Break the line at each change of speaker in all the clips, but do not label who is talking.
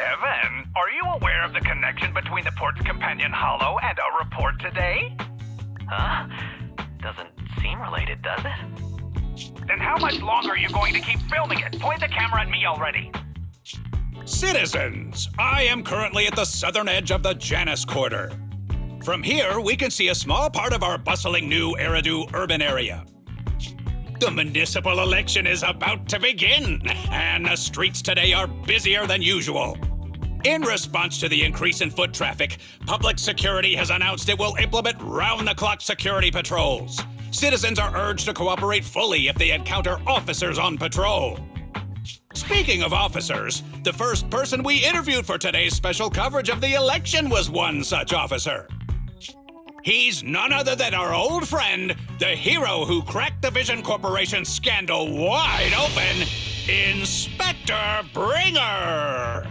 Kevin, are you aware of the connection between the port's companion hollow and our report today?
Huh? Doesn't seem related, does it?
Then how much longer are you going to keep filming it? Point the camera at me already.
Citizens, I am currently at the southern edge of the Janus Quarter. From here, we can see a small part of our bustling new Eridu urban area. The municipal election is about to begin, and the streets today are busier than usual. In response to the increase in foot traffic, public security has announced it will implement round-the-clock security patrols. Citizens are urged to cooperate fully if they encounter officers on patrol. Speaking of officers, the first person we interviewed for today's special coverage of the election was one such officer. He's none other than our old friend, the hero who cracked the Vision Corporation scandal wide open, Inspector Bringer.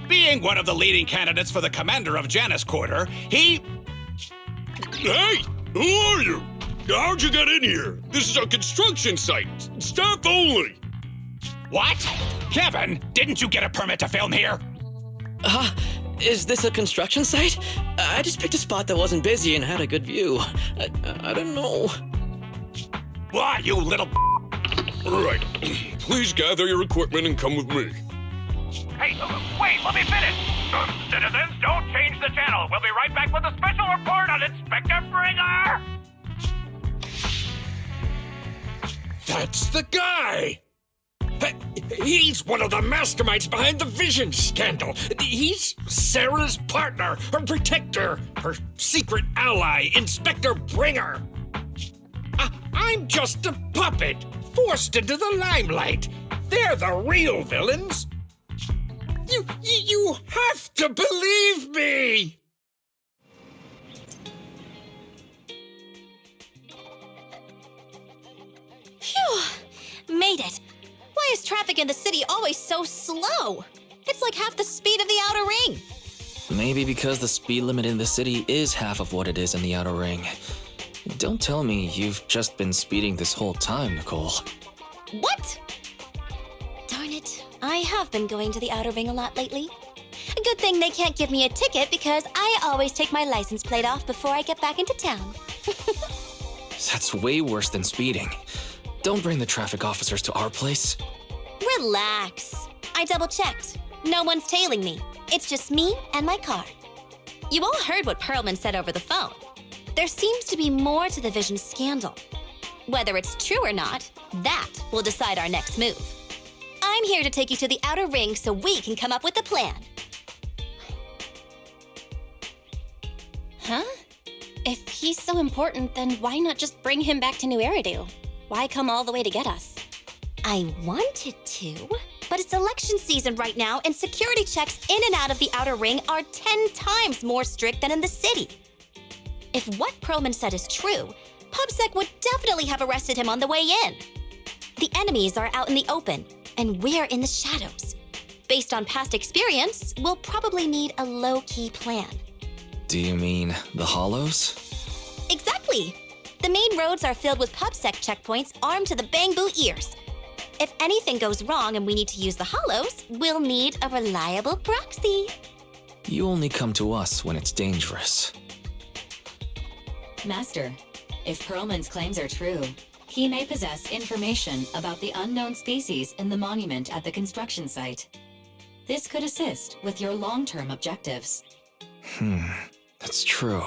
Being one of the leading candidates for the commander of Janus Quarter, he...
Hey, who are you? How'd you get in here? This is a construction site. Staff only.
What? Kevin, didn't you get a permit to film here?
Is this a construction site? I just picked a spot that wasn't busy and had a good view. I don't know.
Why, you little...
All right, please gather your equipment and come with me.
Hey, wait, let me finish. Citizens, don't change the channel. We'll be right back with a special report on Inspector Bringer.
That's the guy! Hey, he's one of the masterminds behind the Vision scandal. He's Sarah's partner, her protector, her secret ally, Inspector Bringer. I'm just a puppet, forced into the limelight. They're the real villains. You have to believe me!
Phew! Made it. Why is traffic in the city always so slow? It's like half the speed of the outer ring.
Maybe because the speed limit in the city is half of what it is in the outer ring. Don't tell me you've just been speeding this whole time, Nicole.
What? Darn it. I have been going to the outer ring a lot lately. A good thing they can't give me a ticket because I always take my license plate off before I get back into town.
That's way worse than speeding. Don't bring the traffic officers to our place.
Relax. I double-checked. No one's tailing me. It's just me and my car. You all heard what Perlman said over the phone. There seems to be more to the Vision scandal. Whether it's true or not, that will decide our next move. I'm here to take you to the outer ring so we can come up with a plan.
Huh? If he's so important, then why not just bring him back to New Eridu? Why come all the way to get us?
I wanted to, but it's election season right now, and security checks in and out of the outer ring are 10 times more strict than in the city. If what Perlman said is true, PubSec would definitely have arrested him on the way in. The enemies are out in the open, and we're in the shadows. Based on past experience, we'll probably need a low-key plan.
Do you mean the hollows?
Exactly! The main roads are filled with PubSec checkpoints armed to the bang-boo ears. If anything goes wrong and we need to use the hollows, we'll need a reliable proxy.
You only come to us when it's dangerous.
Master, if Perlman's claims are true, he may possess information about the unknown species in the monument at the construction site. This could assist with your long-term objectives.
That's true.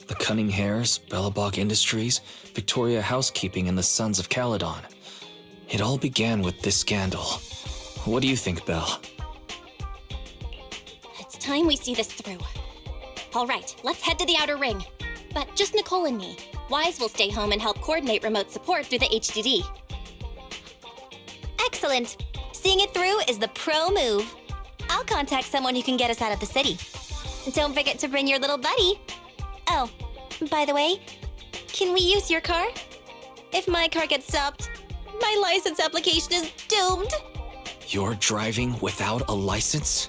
The Cunning Hares, Bellabog Industries, Victoria Housekeeping, and the Sons of Caledon. It all began with this scandal. What do you think, Belle?
It's time we see this through. All right, let's head to the outer ring. But just Nicole and me. Wise will stay home and help coordinate remote support through the HDD.
Excellent. Seeing it through is the pro move. I'll contact someone who can get us out of the city. Don't forget to bring your little buddy. Oh, by the way, can we use your car? If my car gets stopped, my license application is doomed.
You're driving without a license?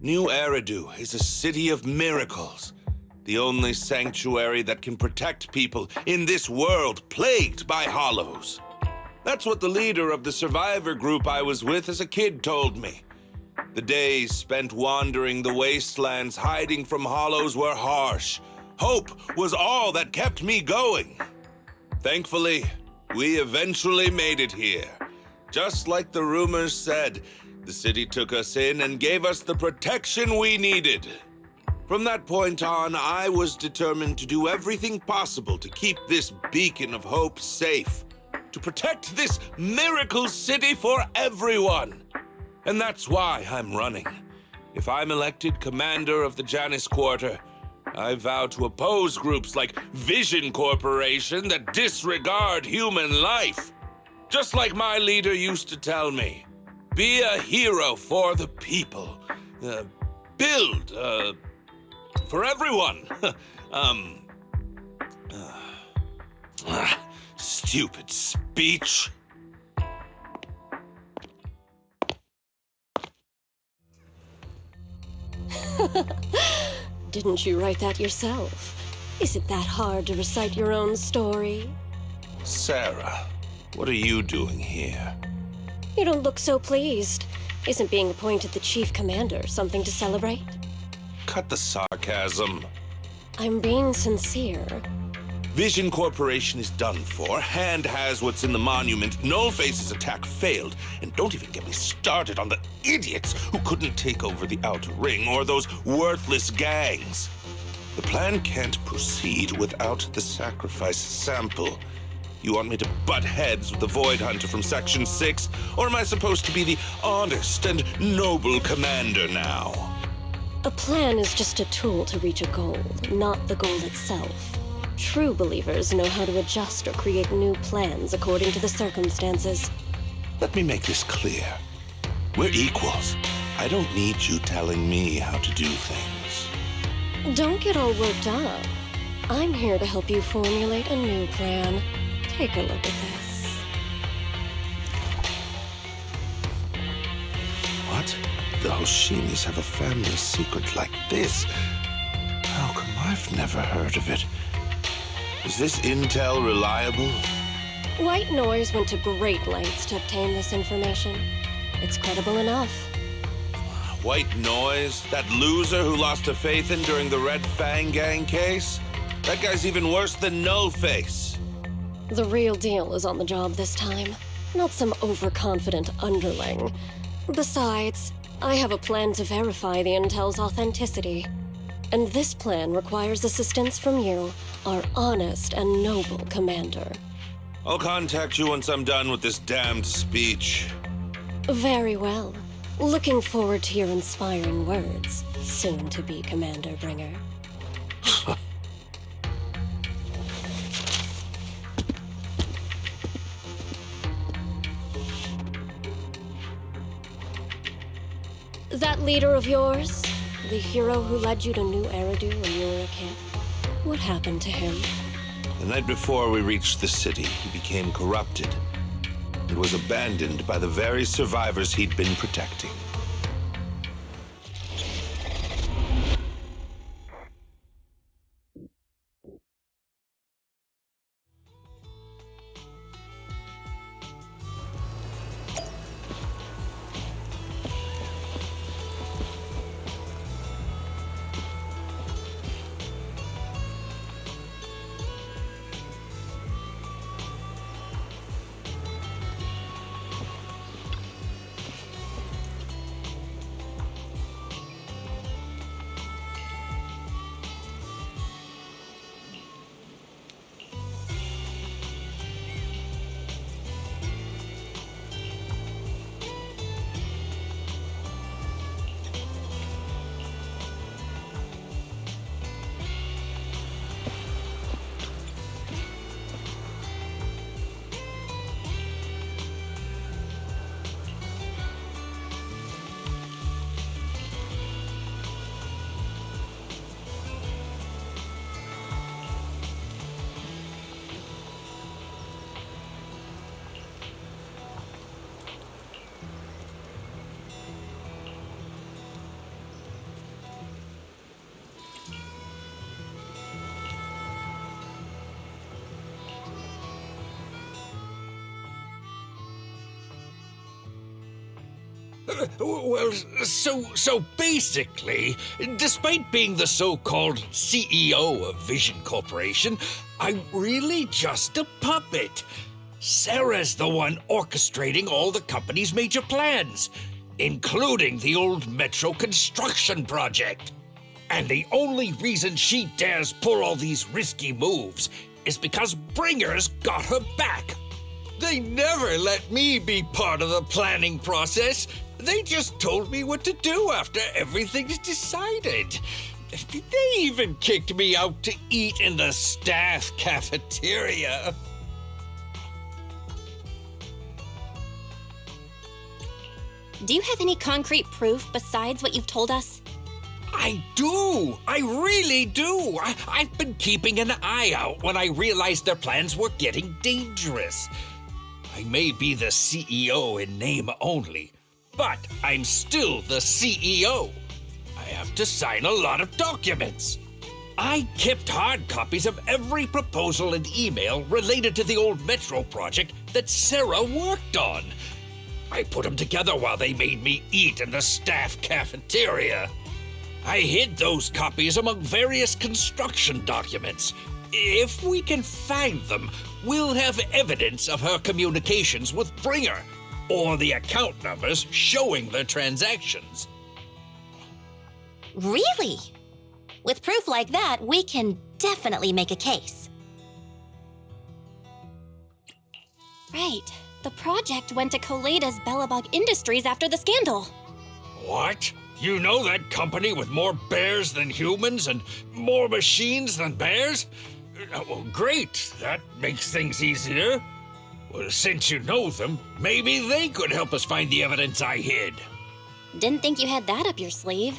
New Eridu is a city of miracles. The only sanctuary that can protect people in this world plagued by hollows. That's what the leader of the survivor group I was with as a kid told me. The days spent wandering the wastelands hiding from hollows were harsh. Hope was all that kept me going. Thankfully, we eventually made it here. Just like the rumors said, the city took us in and gave us the protection we needed. From that point on, I was determined to do everything possible to keep this beacon of hope safe, to protect this miracle city for everyone. And that's why I'm running. If I'm elected commander of the Janus Quarter, I vow to oppose groups like Vision Corporation that disregard human life. Just like my leader used to tell me, be a hero for the people. Build, for everyone. Stupid speech.
Didn't you write that yourself? Is it that hard to recite your own story?
Sarah, what are you doing here?
You don't look so pleased. Isn't being appointed the chief commander something to celebrate?
Cut the sarcasm.
I'm being sincere.
Vision Corporation is done for. Hand has what's in the monument. Nullface's attack failed. And don't even get me started on the idiots who couldn't take over the Outer Ring or those worthless gangs. The plan can't proceed without the sacrifice sample. You want me to butt heads with the Void Hunter from Section 6? Or am I supposed to be the honest and noble commander now?
A plan is just a tool to reach a goal, not the goal itself. True believers know how to adjust or create new plans according to the circumstances.
Let me make this clear. We're equals. I don't need you telling me how to do things.
Don't get all worked up. I'm here to help you formulate a new plan. Take a look at this.
What? The Hoshimis have a family secret like this? How come I've never heard of it? Is this intel reliable?
White Noise went to great lengths to obtain this information. It's credible enough.
White Noise? That loser who lost a faith in during the Red Fang Gang case? That guy's even worse than Nullface.
The real deal is on the job this time, not some overconfident underling. Besides, I have a plan to verify the intel's authenticity. And this plan requires assistance from you, our honest and noble commander.
I'll contact you once I'm done with this damned speech.
Very well. Looking forward to your inspiring words, soon-to-be Commander Bringer. That leader of yours, the hero who led you to New Eridu when you were a kid, what happened to him?
The night before we reached the city, he became corrupted and was abandoned by the very survivors he'd been protecting.
Well, so basically, despite being the so-called CEO of Vision Corporation, I'm really just a puppet. Sarah's the one orchestrating all the company's major plans, including the old metro construction project. And the only reason she dares pull all these risky moves is because Bringer's got her back. They never let me be part of the planning process. They just told me what to do after everything's decided. They even kicked me out to eat in the staff cafeteria.
Do you have any concrete proof besides what you've told us?
I do! I really do! I've been keeping an eye out when I realized their plans were getting dangerous. I may be the CEO in name only, but I'm still the CEO. I have to sign a lot of documents. I kept hard copies of every proposal and email related to the old metro project that Sarah worked on. I put them together while they made me eat in the staff cafeteria. I hid those copies among various construction documents. If we can find them, we'll have evidence of her communications with Bringer, or the account numbers showing the transactions.
Really? With proof like that, we can definitely make a case.
Right. The project went to Koleda's Bellabog Industries after the scandal.
What? You know that company with more bears than humans and more machines than bears? Well, great. That makes things easier. Well, since you know them, maybe they could help us find the evidence I hid.
Didn't think you had that up your sleeve.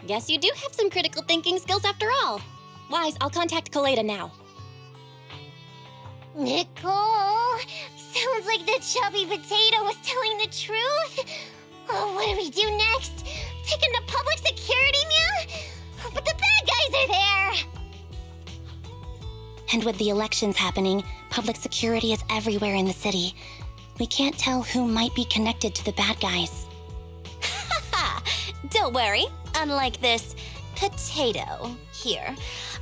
Guess you do have some critical thinking skills after all. Wise, I'll contact Koleda now.
Nicole, sounds like the chubby potato was telling the truth. Oh, what do we do next? Take him to public security, Mia? But the bad guys are there!
And with the elections happening, public security is everywhere in the city. We can't tell who might be connected to the bad guys.
Haha! Don't worry. Unlike this potato here,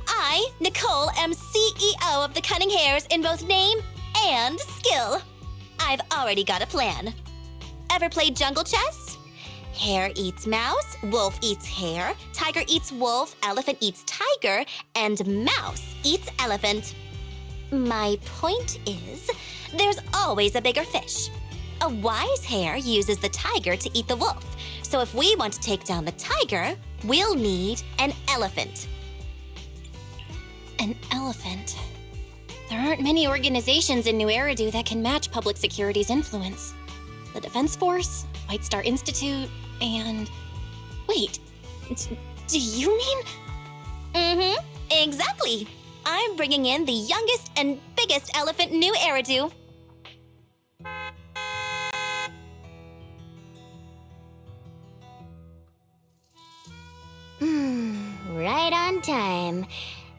I, Nicole, am CEO of the Cunning Hares in both name and skill. I've already got a plan. Ever played jungle chess? Hare eats mouse, wolf eats hare, tiger eats wolf, elephant eats tiger, and mouse eats elephant. My point is, there's always a bigger fish. A wise hare uses the tiger to eat the wolf. So if we want to take down the tiger, we'll need an elephant.
An elephant? There aren't many organizations in New Eridu that can match public security's influence. The Defense Force, White Star Institute, and... Wait, do you mean...
Mm-hmm, exactly. I'm bringing in the youngest and biggest elephant in New Eridu.
Right on time.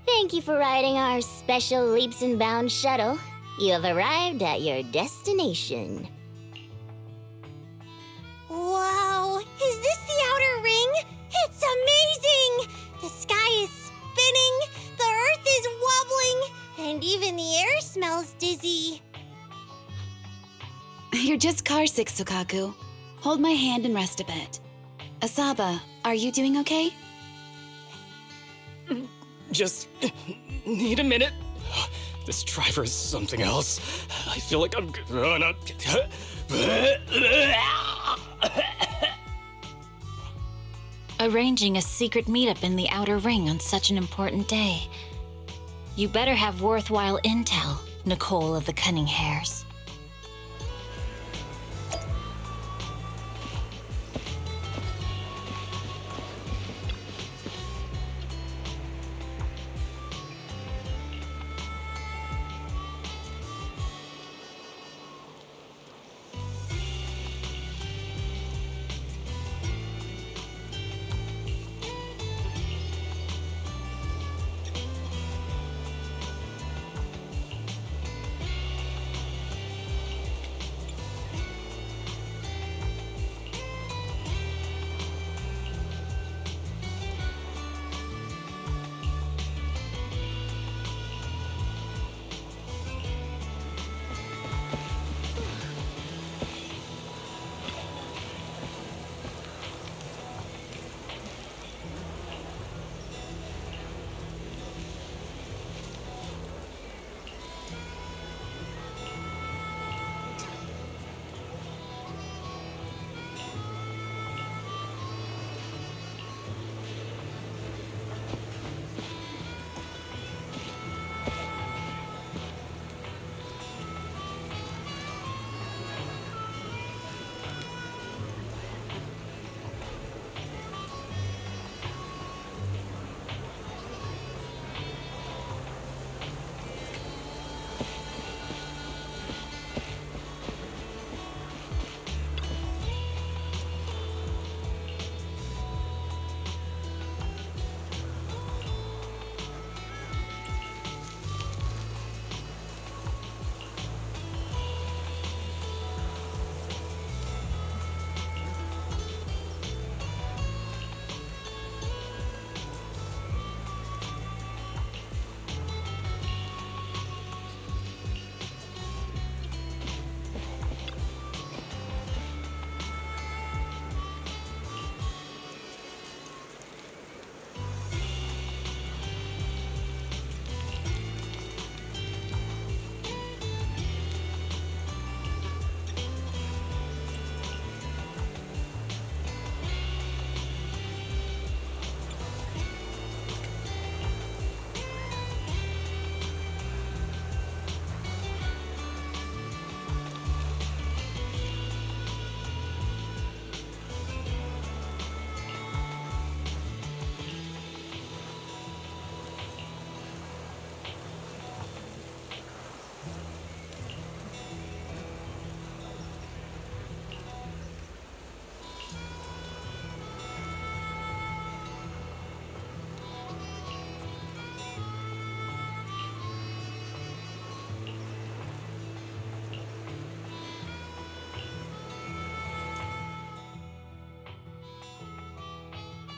Thank you for riding our special leaps and bounds shuttle. You have arrived at your destination.
Wow, is this the outer ring? It's amazing! The sky is spinning, the earth is wobbling, and even the air smells dizzy.
You're just carsick, Sukaku. Hold my hand and rest a bit. Asaba, are you doing okay?
Just need a minute. This driver is something else. I feel like I'm gonna...
Arranging a secret meetup in the Outer Ring on such an important day. You better have worthwhile intel, Nicole of the Cunning Hares.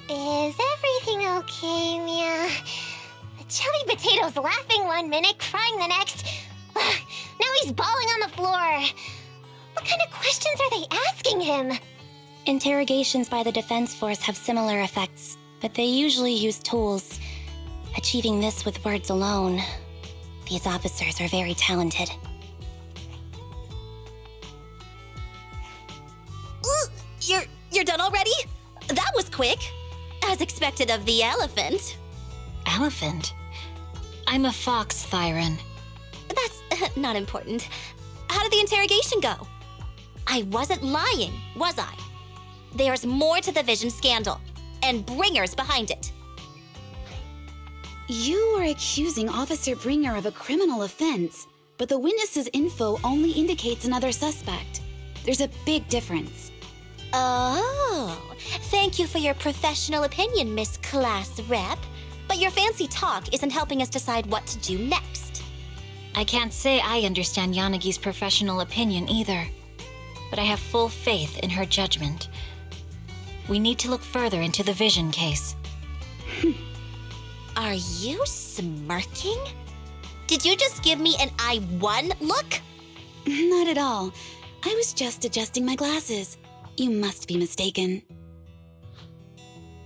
Is everything okay, Mia? Chubby Potato's laughing one minute, crying the next. Now he's bawling on the floor. What kind of questions are they asking him?
Interrogations by the Defense Force have similar effects, but they usually use tools. Achieving this with words alone. These officers are very talented.
You're done already? That was quick. As expected of the elephant.
Elephant? I'm a fox, Thyron.
That's not important. How did the interrogation go? I wasn't lying, was I? There's more to the Vision scandal, and Bringer's behind it.
You are accusing Officer Bringer of a criminal offense, but the witness's info only indicates another suspect. There's a big difference.
Oh, thank you for your professional opinion, Miss Class Rep. But your fancy talk isn't helping us decide what to do next.
I can't say I understand Yanagi's professional opinion either, but I have full faith in her judgment. We need to look further into the Vision case.
Are you smirking? Did you just give me an I won look?
Not at all. I was just adjusting my glasses. You must be mistaken.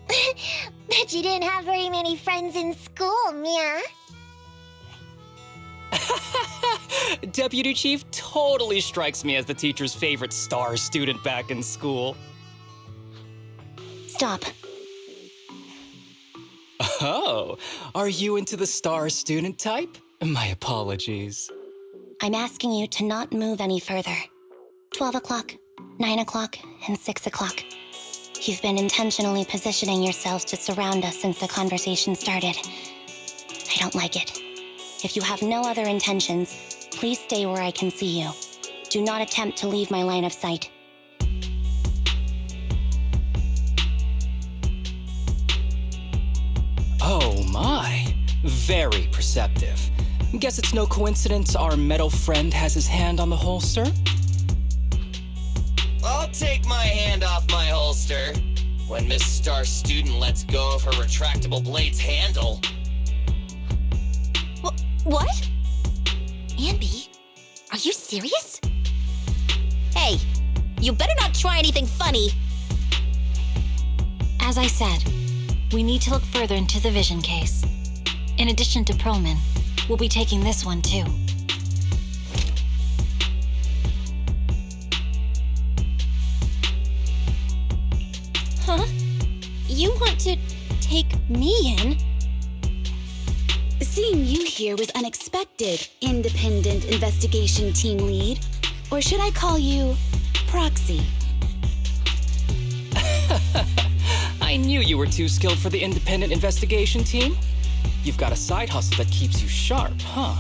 Bet you didn't have very many friends in school, Mia.
Deputy Chief totally strikes me as the teacher's favorite star student back in school.
Stop.
Oh, are you into the star student type? My apologies.
I'm asking you to not move any further. 12 o'clock, 9 o'clock, and 6 o'clock. You've been intentionally positioning yourselves to surround us since the conversation started. I don't like it. If you have no other intentions, please stay where I can see you. Do not attempt to leave my line of sight.
Oh my, very perceptive. Guess it's no coincidence our metal friend has his hand on the holster?
I'll take my hand off my holster when Miss Star Student lets go of her retractable blade's handle.
What? Ambi, are you serious? Hey, you better not try anything funny.
As I said, we need to look further into the Vision case. In addition to Perlman, we'll be taking this one too.
Huh? You want to take me in? Seeing you here was unexpected, Independent Investigation Team Lead. Or should I call you Proxy?
I knew you were too skilled for the independent investigation team. You've got a side hustle that keeps you sharp, huh?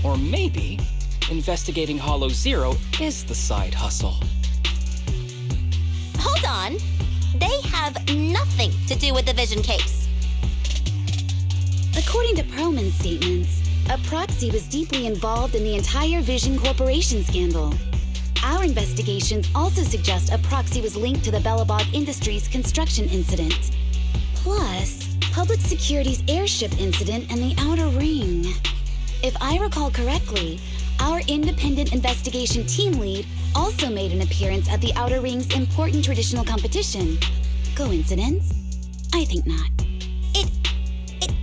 Or maybe investigating Hollow Zero is the side hustle.
Hold on. They have nothing to do with the Vision case.
According to Perlman's statements, a proxy was deeply involved in the entire Vision Corporation scandal. Our investigations also suggest a proxy was linked to the Bellabog Industries construction incident. Plus, Public Security's airship incident and the Outer Ring. If I recall correctly, our independent investigation team lead also made an appearance at the Outer Ring's important traditional competition. Coincidence? I think not.
It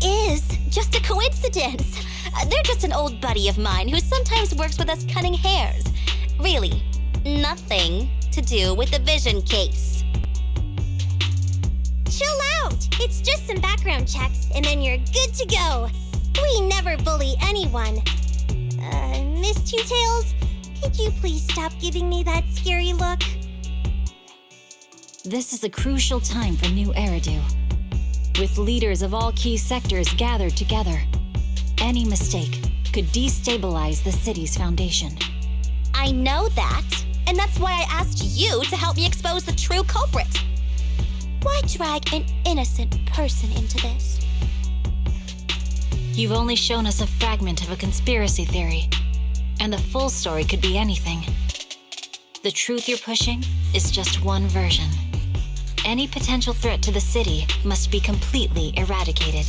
is just a coincidence. They're just an old buddy of mine who sometimes works with us cutting hairs. Really, nothing to do with the Vision case.
Chill out! It's just some background checks, and then you're good to go. We never bully anyone. Miss Two Tails, could you please stop giving me that scary look?
This is a crucial time for New Eridu. With leaders of all key sectors gathered together, any mistake could destabilize the city's foundation.
I know that, and that's why I asked you to help me expose the true culprit. Why drag an innocent person into this?
You've only shown us a fragment of a conspiracy theory, and the full story could be anything. The truth you're pushing is just one version.
Any potential threat to the city must be completely eradicated.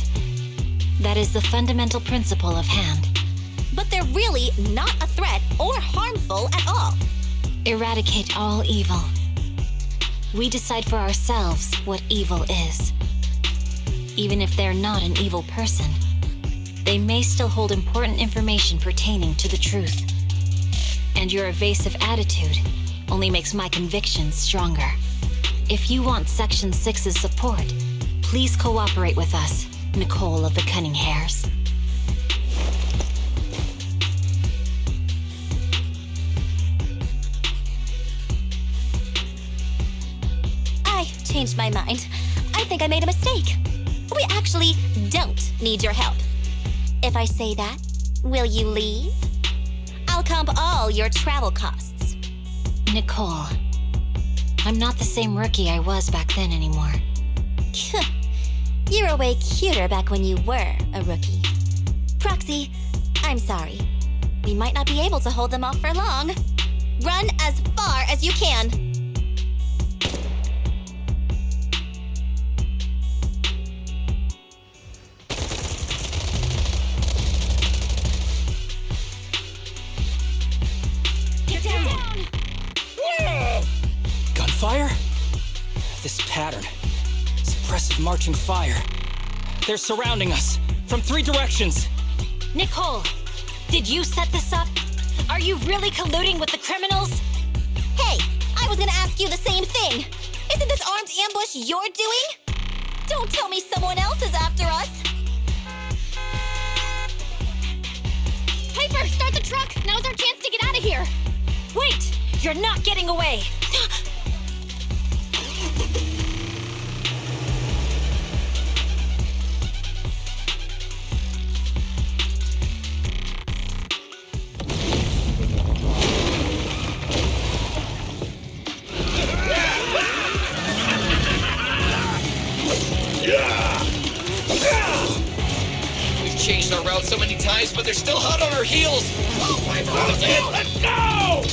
That is the fundamental principle of Hand.
But they're really not a threat or harmful at all.
Eradicate all evil. We decide for ourselves what evil is. Even if they're not an evil person, they may still hold important information pertaining to the truth. And your evasive attitude only makes my convictions stronger. If you want Section 6's support, please cooperate with us, Nicole of the Cunning Hairs.
I changed my mind. I think I made a mistake. We actually don't need your help. If I say that, will you leave? I'll comp all your travel costs.
Nicole, I'm not the same rookie I was back then anymore.
You were way cuter back when you were a rookie. Proxy, I'm sorry. We might not be able to hold them off for long. Run as far as you can.
Gunfire? This pattern. Suppressive marching fire. They're surrounding us from 3 directions.
Nicole, did you set this up? Are you really colluding with the criminals?
Hey, I was gonna ask you the same thing. Isn't this armed ambush you're doing? Don't tell me someone else is after us.
Piper, start the truck! Now's our chance to get out of here!
Wait! You're not getting away!
We've changed our route so many times, but they're still hot on our heels. Let's go!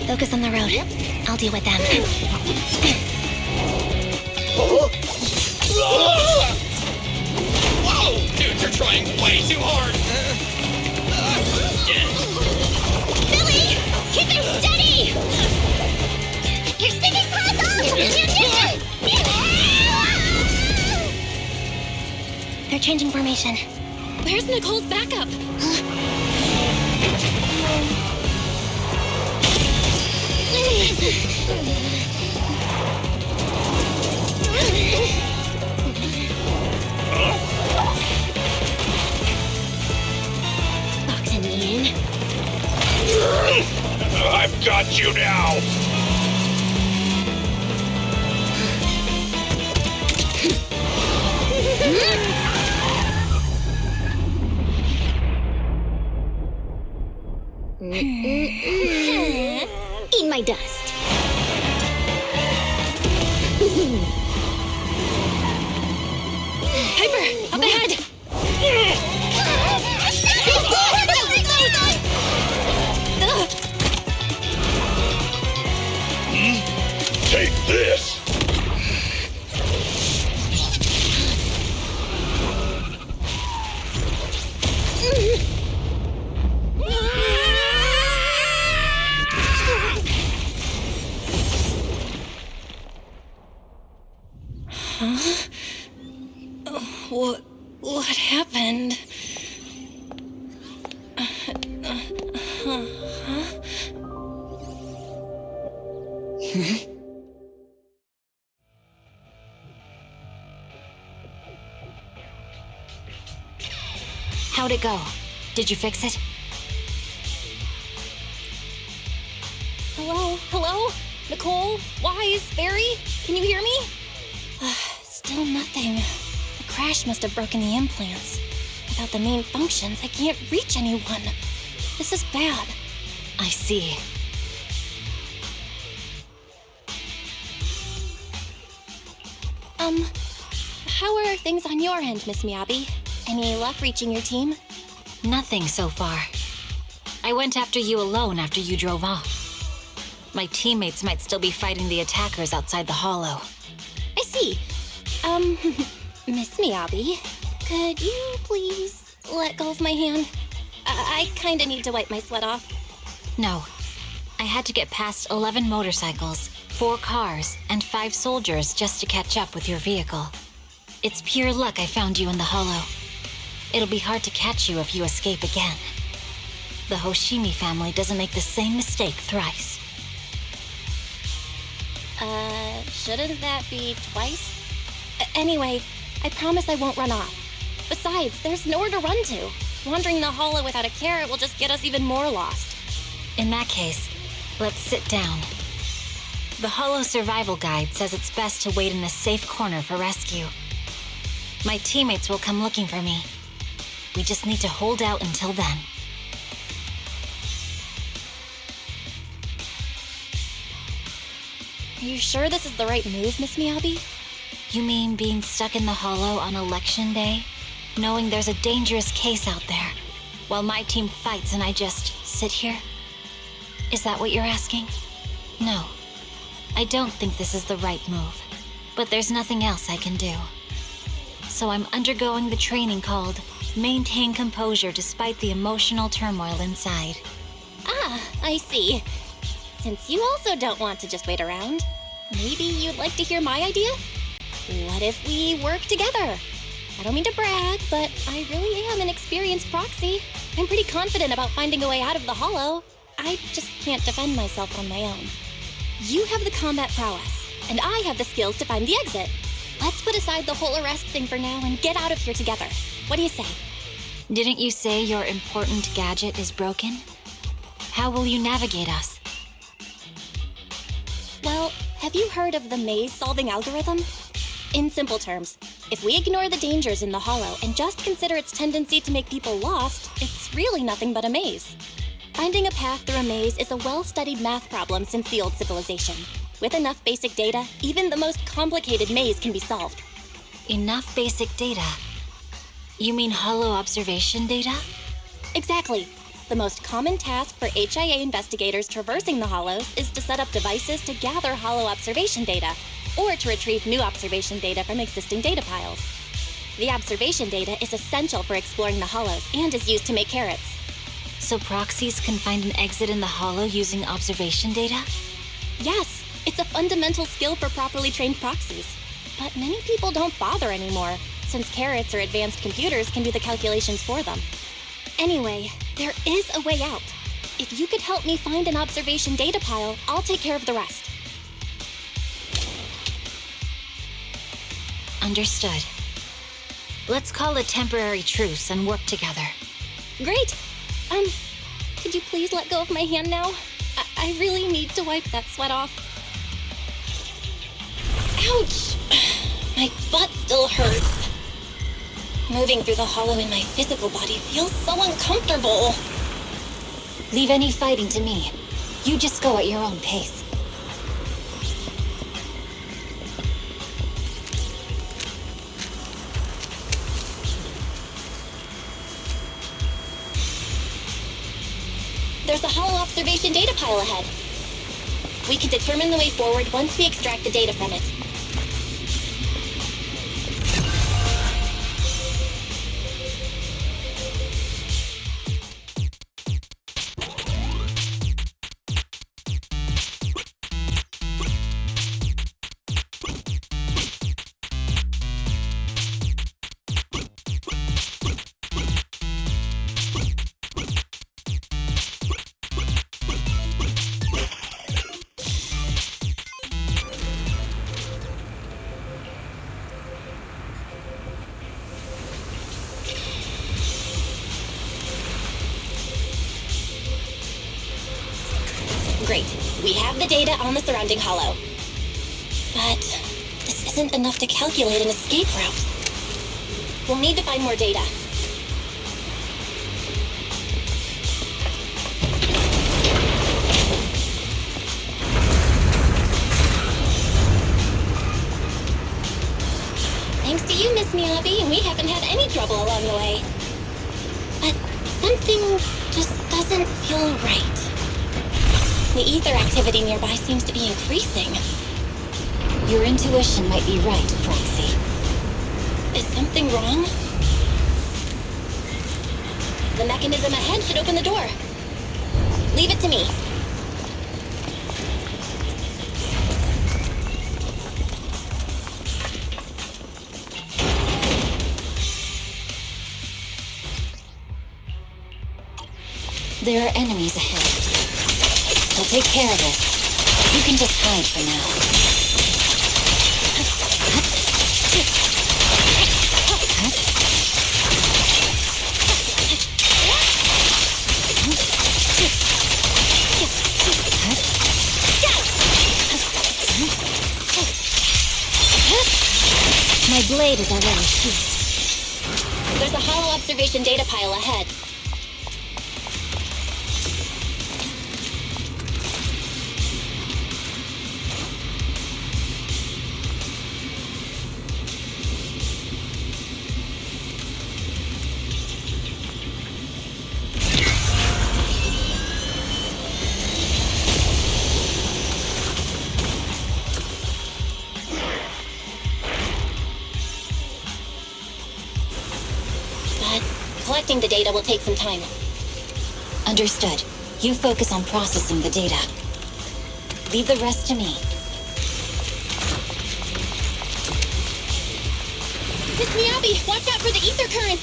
Focus on the road. I'll deal with them.
Whoa! Dude, you're trying way too hard!
Billy! Keep it steady! You're sticking puzzle!
They're changing formation. Where's Nicole's backup?
Boxing me in.
I've got you now!
Eat my dust.
Piper, up ahead!
Take this!
Huh? What happened?
How'd it go? Did you fix it?
Hello? Hello? Nicole? Wise? Barry? Can you hear me? Still nothing. The crash must have broken the implants. Without the main functions, I can't reach anyone. This is bad.
I see.
How are things on your end, Miss Miyabi? Any luck reaching your team?
Nothing so far. I went after you alone after you drove off.
My teammates might still be fighting the attackers outside the hollow.
I see. Miss Miyabi, could you please let go of my hand? I kinda need to wipe my sweat off.
No. I had to get past 11 motorcycles, 4 cars, and 5 soldiers just to catch up with your vehicle. It's pure luck I found you in the hollow. It'll be hard to catch you if you escape again. The Hoshimi family doesn't make the same mistake thrice.
Shouldn't that be twice? Anyway, I promise I won't run off. Besides, there's nowhere to run to. Wandering the hollow without a carrot will just get us even more lost.
In that case, let's sit down. The hollow survival guide says it's best to wait in a safe corner for rescue. My teammates will come looking for me. We just need to hold out until then.
Are you sure this is the right move, Miss Miyabi?
You mean being stuck in the hollow on election day? Knowing there's a dangerous case out there, while my team fights and I just sit here? Is that what you're asking? No. I don't think this is the right move, but there's nothing else I can do. So I'm undergoing the training called Maintain Composure Despite the Emotional Turmoil Inside.
Ah, I see. Since you also don't want to just wait around, maybe you'd like to hear my idea? What if we work together? I don't mean to brag, but I really am an experienced proxy. I'm pretty confident about finding a way out of the hollow. I just can't defend myself on my own. You have the combat prowess, and I have the skills to find the exit. Let's put aside the whole arrest thing for now and get out of here together. What do you say?
Didn't you say your important gadget is broken? How will you navigate us?
Well, have you heard of the maze-solving algorithm? In simple terms, if we ignore the dangers in the hollow and just consider its tendency to make people lost, it's really nothing but a maze. Finding a path through a maze is a well-studied math problem since the old civilization. With enough basic data, even the most complicated maze can be solved.
Enough basic data? You mean hollow observation data?
Exactly. The most common task for HIA investigators traversing the hollows is to set up devices to gather hollow observation data, or to retrieve new observation data from existing data piles. The observation data is essential for exploring the hollows and is used to make carrots.
So proxies can find an exit in the hollow using observation data?
Yes, it's a fundamental skill for properly trained proxies. But many people don't bother anymore, since carrots or advanced computers can do the calculations for them. Anyway, there is a way out. If you could help me find an observation data pile, I'll take care of the rest.
Understood. Let's call a temporary truce and work together.
Great! Could you please let go of my hand now? I really need to wipe that sweat off. Ouch! My butt still hurts. Moving through the hollow in my physical body feels so uncomfortable.
Leave any fighting to me. You just go at your own pace.
There's a hollow observation data pile ahead. We can determine the way forward once we extract the data from it. Great. We have the data on the surrounding hollow. But this isn't enough to calculate an escape route. We'll need to find more data. Thanks to you, Miss Miyabi, we haven't had any trouble along the way. But something just doesn't feel right. The ether activity nearby seems to be increasing.
Your intuition might be right, Proxy.
Is something wrong? The mechanism ahead should open the door. Leave it to me.
There are enemies ahead. I'll take care of this. You can just hide for now.
My blade is already sheathed. There's a hollow observation data pile ahead. Collecting the data will take some time.
Understood. You focus on processing the data. Leave the rest to me.
Miss Miyabi, watch out for the ether current!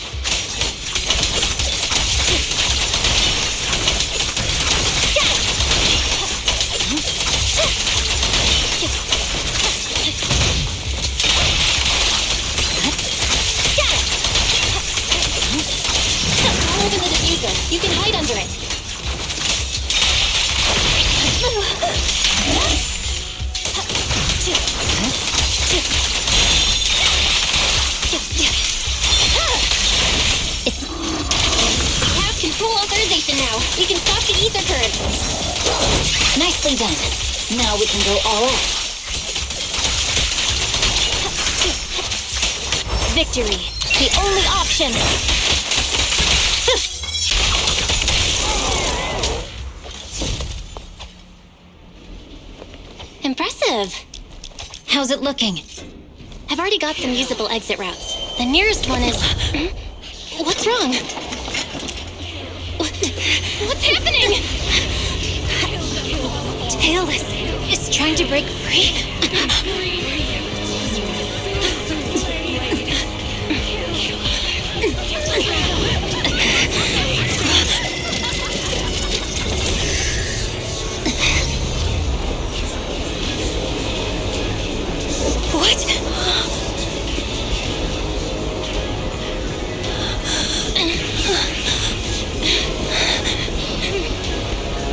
I'll open the diffuser. You can hide under it. We have control authorization now. We can stop the ether current.
Nicely done. Now we can go all out.
Victory. The only option. Impressive.
How's it looking?
I've already got some usable exit routes. The nearest one is... What's wrong? What's happening?
Tailless is trying to break free.
What?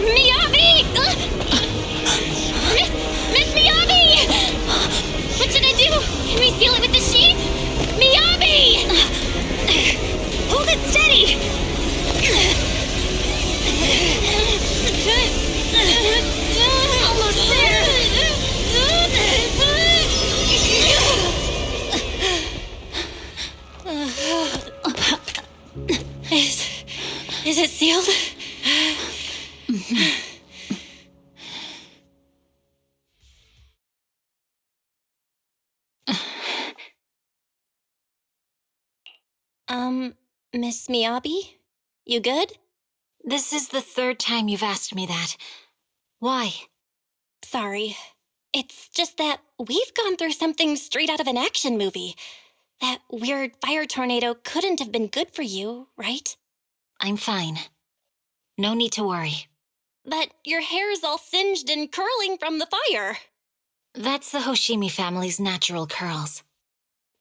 Miyabi! Miss Miyabi! What should I do? Can we seal it with the sheet? Miyabi! Hold it steady! Almost there! Is it sealed? Miss Miyabi? You good?
This is the third time you've asked me that. Why?
Sorry. It's just that we've gone through something straight out of an action movie. That weird fire tornado couldn't have been good for you, right?
I'm fine. No need to worry.
But your hair's all singed and curling from the fire.
That's the Hoshimi family's natural curls.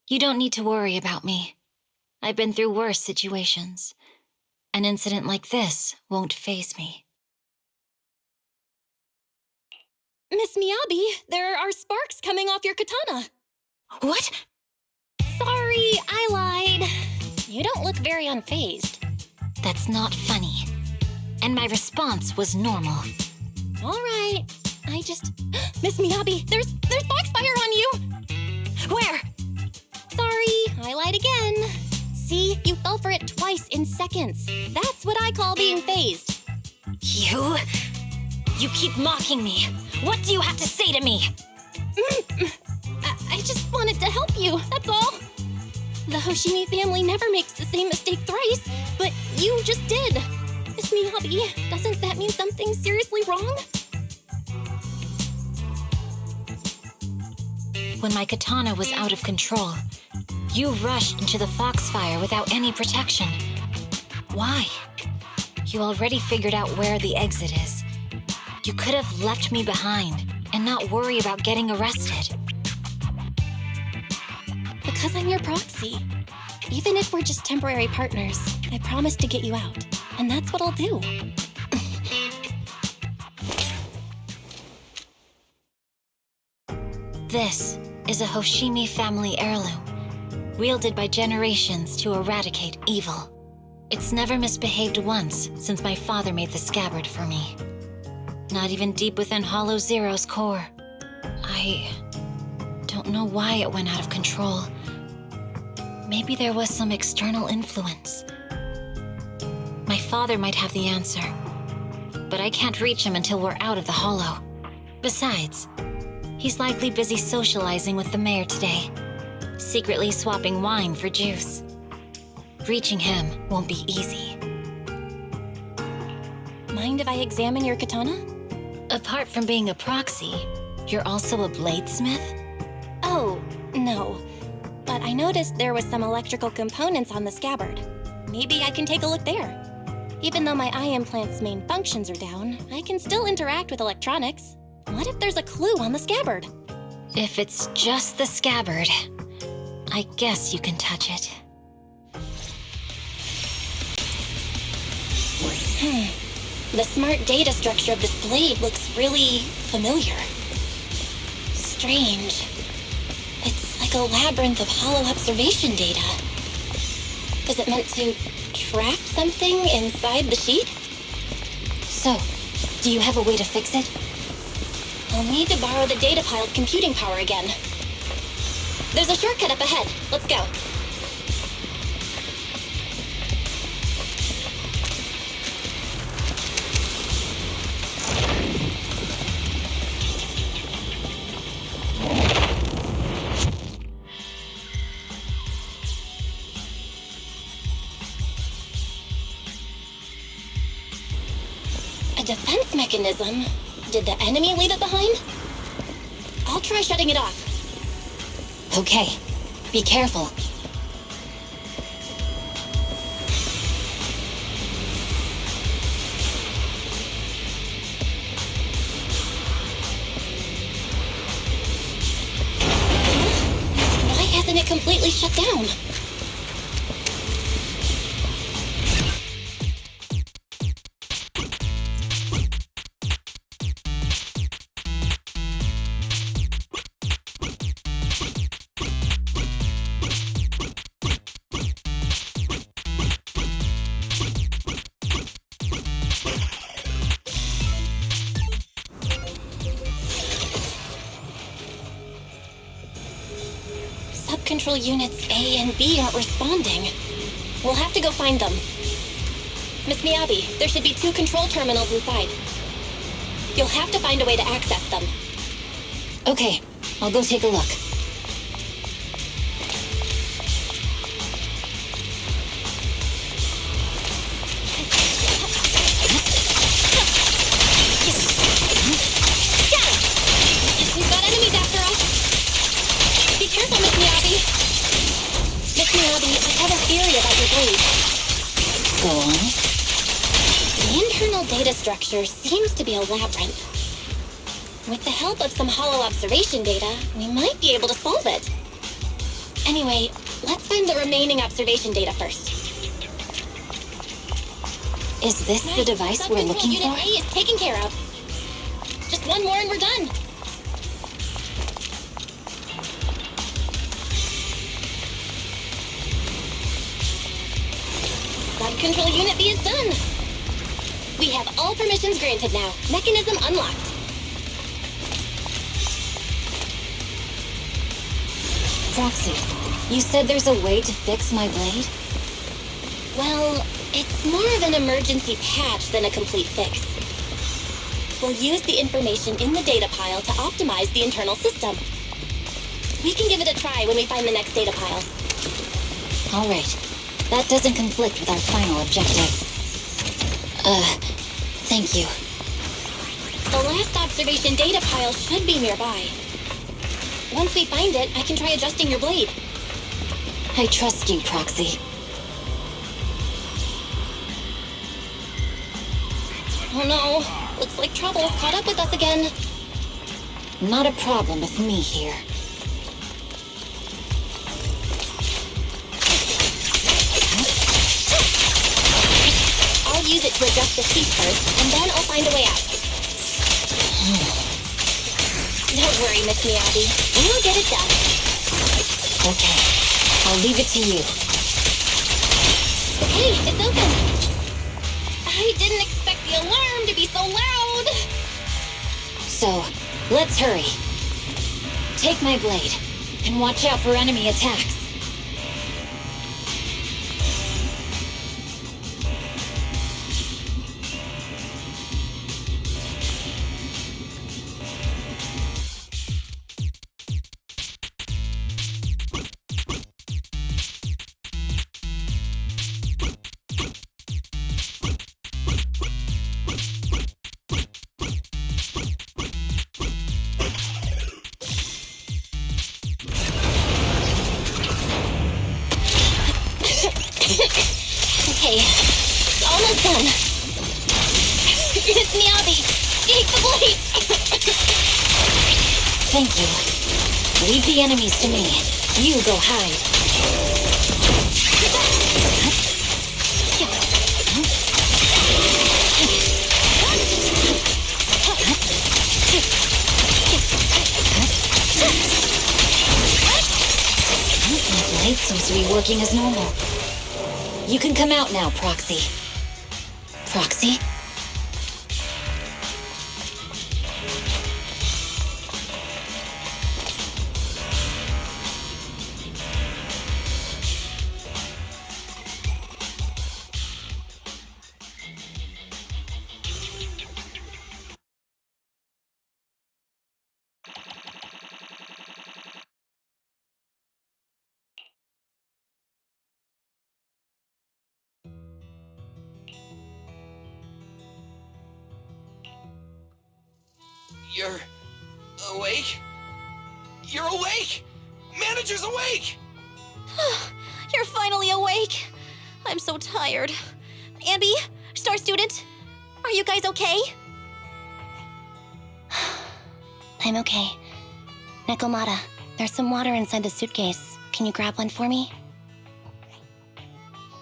You don't need to worry about me. I've been through worse situations. An incident like this won't faze me.
Miss Miyabi, there are sparks coming off your katana.
What?
Sorry, I lied. You don't look very unfazed.
That's not funny. And my response was normal.
All right. I just... Miss Miyabi, there's foxfire on you!
Where?
Sorry, I lied again. See, you fell for it twice in seconds. That's what I call being phased.
You? You keep mocking me. What do you have to say to me?
I just wanted to help you, that's all. The Hoshimi family never makes the same mistake thrice, but you just did. Miss Miyabi, doesn't that mean something seriously wrong?
When my katana was out of control, you rushed into the foxfire without any protection. Why? You already figured out where the exit is. You could have left me behind and not worry about getting arrested.
Because I'm your proxy. Even if we're just temporary partners, I promise to get you out. And that's what I'll do.
This is a Hoshimi family heirloom, wielded by generations to eradicate evil. It's never misbehaved once since my father made the scabbard for me. Not even deep within Hollow Zero's core. I don't know why it went out of control. Maybe there was some external influence. My father might have the answer, but I can't reach him until we're out of the Hollow. Besides, he's likely busy socializing with the mayor today, secretly swapping wine for juice. Reaching him won't be easy.
Mind if I examine your katana?
Apart from being a proxy, you're also a bladesmith?
Oh, no. But I noticed there was some electrical components on the scabbard. Maybe I can take a look there. Even though my eye implant's main functions are down, I can still interact with electronics. What if there's a clue on the scabbard?
If it's just the scabbard, I guess you can touch it.
The smart data structure of this blade looks really familiar. Strange. It's like a labyrinth of hollow observation data. Is it meant to trap something inside the sheet?
So, do you have a way to fix it?
I'll need to borrow the data pile's computing power again. There's a shortcut up ahead. Let's go. A defense mechanism? Did the enemy leave it behind? I'll try shutting it off.
Okay, be careful.
Why hasn't it completely shut down? Control units A and B aren't responding. We'll have to go find them. Miss Miyabi, there should be 2 control terminals inside. You'll have to find a way to access them.
Okay, I'll go take a look.
We've got enemies after us. Be careful, Miss Miyabi. Miss Miyabi, I have a theory about your blade.
Go on.
The internal data structure seems to be a labyrinth. With the help of some hollow observation data, we might be able to solve it. Anyway, let's find the remaining observation data first.
Is this the device we're looking for?
Unit A is taken care of. Just one more and we're done. Control Unit B is done. We have all permissions granted now. Mechanism unlocked.
Proxy, you said there's a way to fix my blade?
Well, it's more of an emergency patch than a complete fix. We'll use the information in the data pile to optimize the internal system. We can give it a try when we find the next data pile.
All right. That doesn't conflict with our final objective. Thank you.
The last observation data pile should be nearby. Once we find it, I can try adjusting your blade.
I trust you, Proxy.
Oh no, looks like trouble's caught up with us again.
Not a problem with me here.
I'll use it to adjust the sheet first, and then I'll find a way out. Don't worry, Miss Miyabi. We'll get it done.
Okay, I'll leave it to you.
Hey, it's open! I didn't expect the alarm to be so loud!
So, let's hurry. Take my blade, and watch out for enemy attacks.
Okay, it's almost done. Miss Miyabi, take the blade!
Thank you. Leave the enemies to me. You go hide. My blade seems to be working as normal. You can come out now, Proxy. Proxy?
You're awake? You're awake! Manager's awake!
You're finally awake. I'm so tired. Ambi, Star Student, are you guys okay?
I'm okay. Nekomata, there's some water inside the suitcase. Can you grab one for me?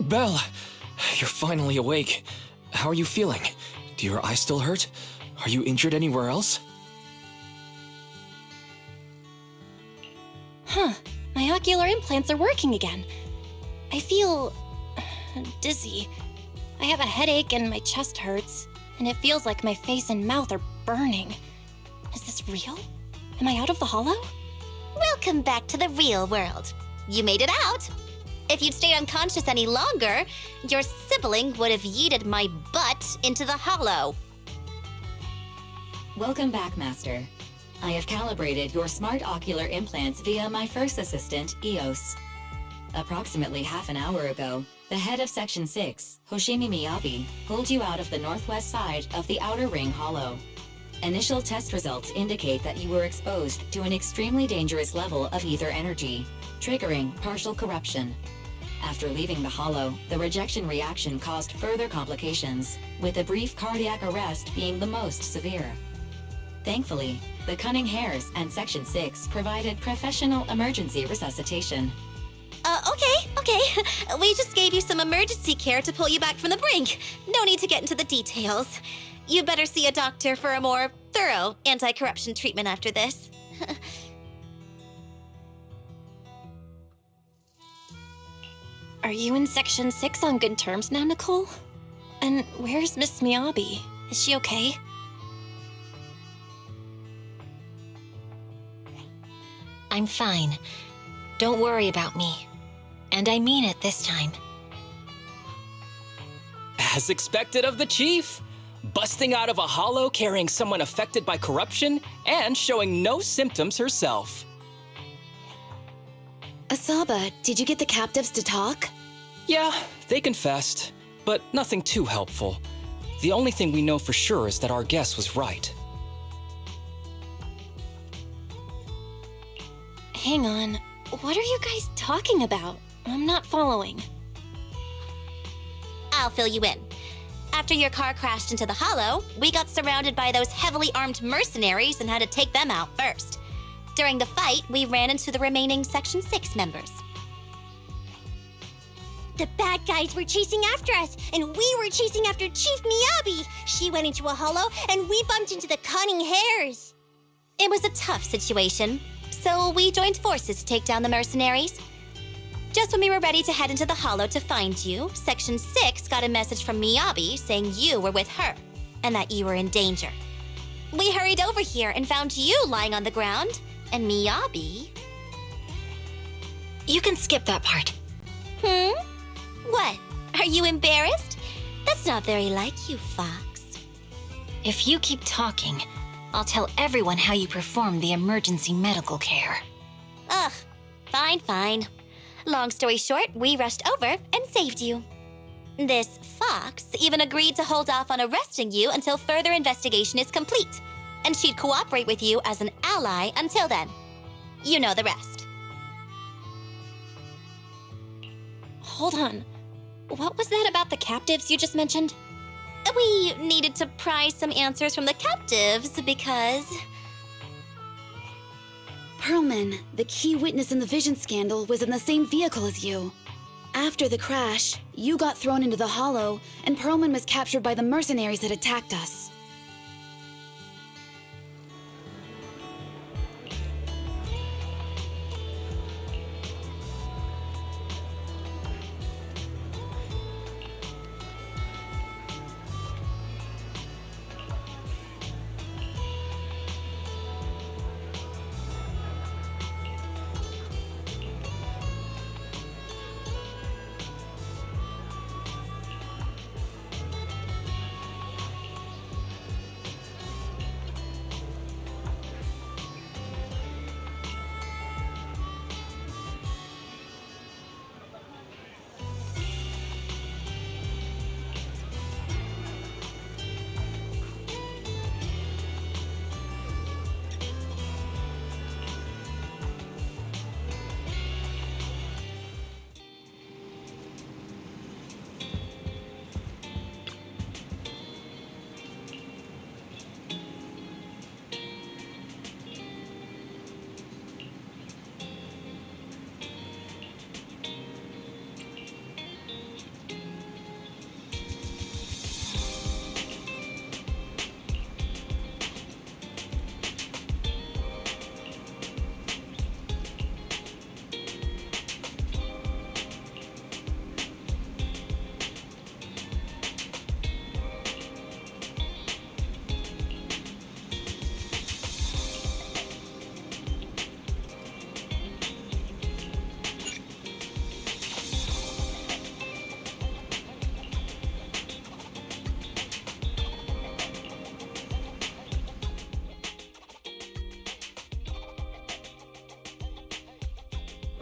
Belle, you're finally awake. How are you feeling? Do your eyes still hurt? Are you injured anywhere else?
Huh. My ocular implants are working again. I feel dizzy. I have a headache and my chest hurts, and it feels like my face and mouth are burning. Is this real? Am I out of the hollow?
Welcome back to the real world. You made it out. If you'd stayed unconscious any longer, your sibling would have yeeted my butt into the hollow.
Welcome back, Master. I have calibrated your smart ocular implants via my first assistant, EOS. Approximately half an hour ago, the head of Section 6, Hoshimi Miyabi, pulled you out of the northwest side of the Outer Ring Hollow. Initial test results indicate that you were exposed to an extremely dangerous level of ether energy, triggering partial corruption. After leaving the hollow, the rejection reaction caused further complications, with a brief cardiac arrest being the most severe. Thankfully, the Cunning Hares and Section 6 provided professional emergency resuscitation.
Okay. We just gave you some emergency care to pull you back from the brink. No need to get into the details. You better see a doctor for a more thorough anti-corruption treatment after this.
Are you in Section 6 on good terms now, Nicole? And where's Miss Miyabi? Is she okay?
I'm fine. Don't worry about me. And I mean it this time.
As expected of the chief, busting out of a hollow carrying someone affected by corruption and showing no symptoms herself.
Asaba, did you get the captives to talk?
Yeah, they confessed, but nothing too helpful. The only thing we know for sure is that our guess was right.
Hang on. What are you guys talking about? I'm not following.
I'll fill you in. After your car crashed into the hollow, we got surrounded by those heavily armed mercenaries and had to take them out first. During the fight, we ran into the remaining Section 6 members.
The bad guys were chasing after us, and we were chasing after Chief Miyabi. She went into a hollow, and we bumped into the cunning hares.
It was a tough situation, so we joined forces to take down the mercenaries. Just when we were ready to head into the hollow to find you, Section 6 got a message from Miyabi saying you were with her, and that you were in danger. We hurried over here and found you lying on the ground, and Miyabi...
You can skip that part.
What? Are you embarrassed? That's not very like you, Fox.
If you keep talking, I'll tell everyone how you performed the emergency medical care.
Ugh, fine. Long story short, we rushed over and saved you. This Fox even agreed to hold off on arresting you until further investigation is complete, and she'd cooperate with you as an ally until then. You know the rest.
Hold on. What was that about the captives you just mentioned?
We needed to pry some answers from the captives because...
Perlman, the key witness in the Vision scandal, was in the same vehicle as you. After the crash, you got thrown into the hollow, and Perlman was captured by the mercenaries that attacked us.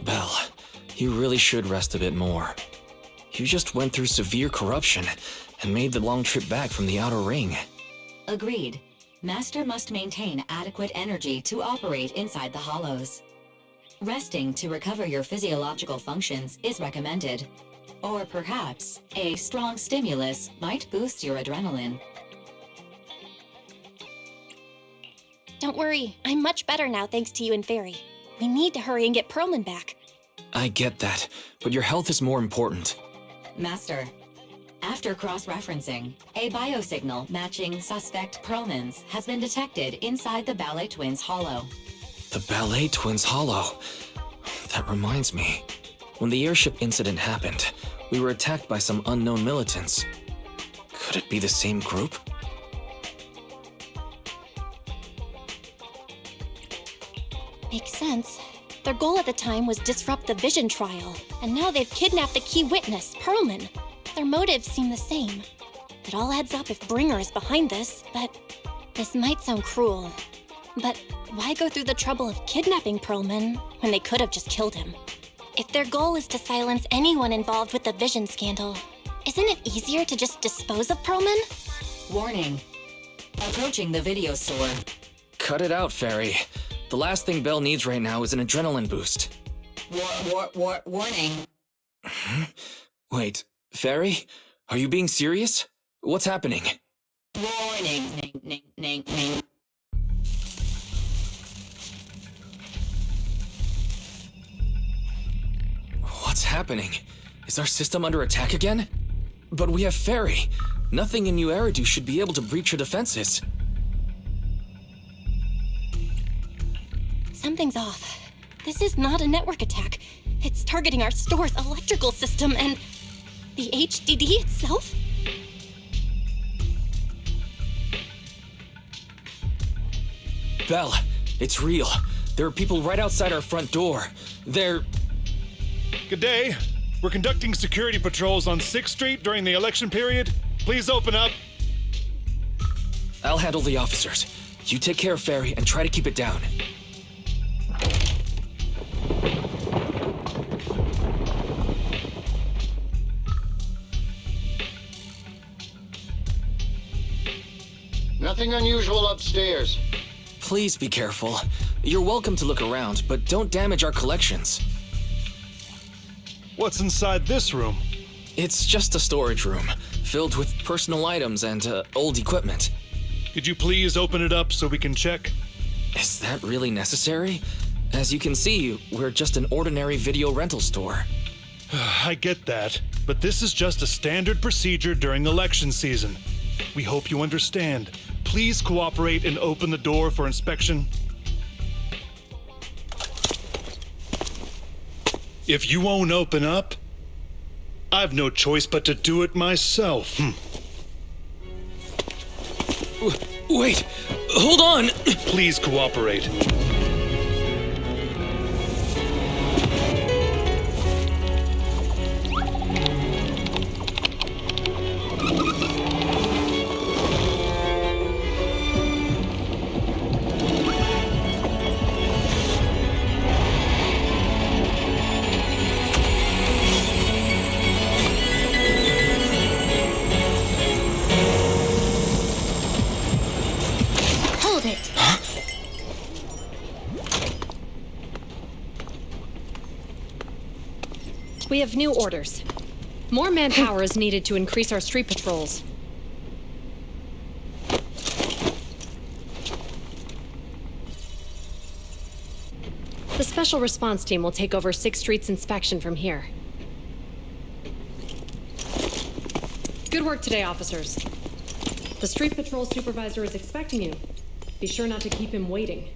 Belle, you really should rest a bit more. You just went through severe corruption and made the long trip back from the outer ring.
Agreed. Master must maintain adequate energy to operate inside the hollows. Resting to recover your physiological functions is recommended. Or perhaps, a strong stimulus might boost your adrenaline.
Don't worry, I'm much better now thanks to you and Fairy. We need to hurry and get Perlman back.
I get that, but your health is more important.
Master, after cross-referencing, a biosignal matching suspect Perlman's has been detected inside the Ballet Twins hollow.
The Ballet Twins hollow. That reminds me. When the airship incident happened, we were attacked by some unknown militants. Could it be the same group?
Makes sense. Their goal at the time was disrupt the Vision trial, and now they've kidnapped the key witness, Perlman. Their motives seem the same. It all adds up if Bringer is behind this, but this might sound cruel. But why go through the trouble of kidnapping Perlman when they could have just killed him? If their goal is to silence anyone involved with the Vision scandal, isn't it easier to just dispose of Perlman?
Warning. Approaching the video store.
Cut it out, Fairy. The last thing Belle needs right now is an adrenaline boost.
Warning.
Wait, Fairy? Are you being serious? What's happening?
Warning.
What's happening? Is our system under attack again? But we have Fairy. Nothing in New Eridu should be able to breach her defenses.
Something's off. This is not a network attack. It's targeting our store's electrical system and the HDD itself?
Belle, it's real. There are people right outside our front door. They're...
Good day. We're conducting security patrols on 6th Street during the election period. Please open up.
I'll handle the officers. You take care of Fairy and try to keep it down.
Nothing unusual upstairs.
Please be careful. You're welcome to look around, but don't damage our collections.
What's inside this room?
It's just a storage room, filled with personal items and old equipment.
Could you please open it up so we can check?
Is that really necessary? As you can see, we're just an ordinary video rental store.
I get that, but this is just a standard procedure during election season. We hope you understand. Please cooperate and open the door for inspection. If you won't open up, I've no choice but to do it myself.
Wait, hold on!
Please cooperate.
We have new orders. More manpower is needed to increase our street patrols. The Special Response Team will take over 6th Street's inspection from here. Good work today, officers. The Street Patrol Supervisor is expecting you. Be sure not to keep him waiting.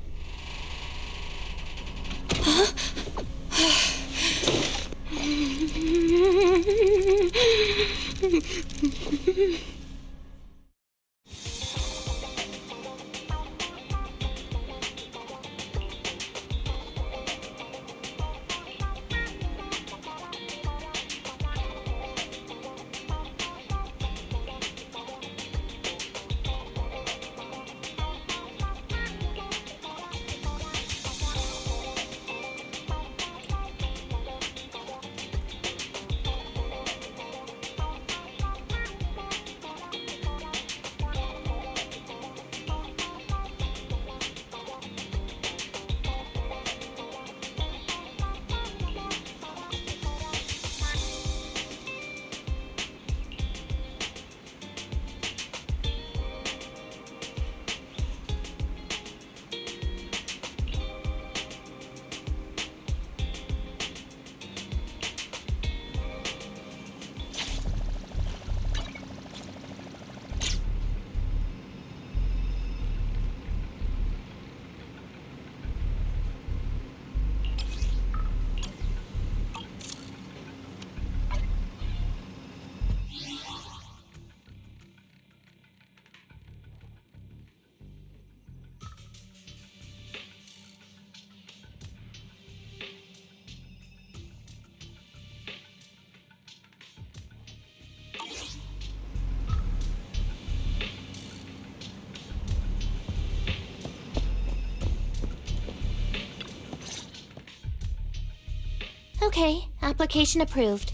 Okay, application approved.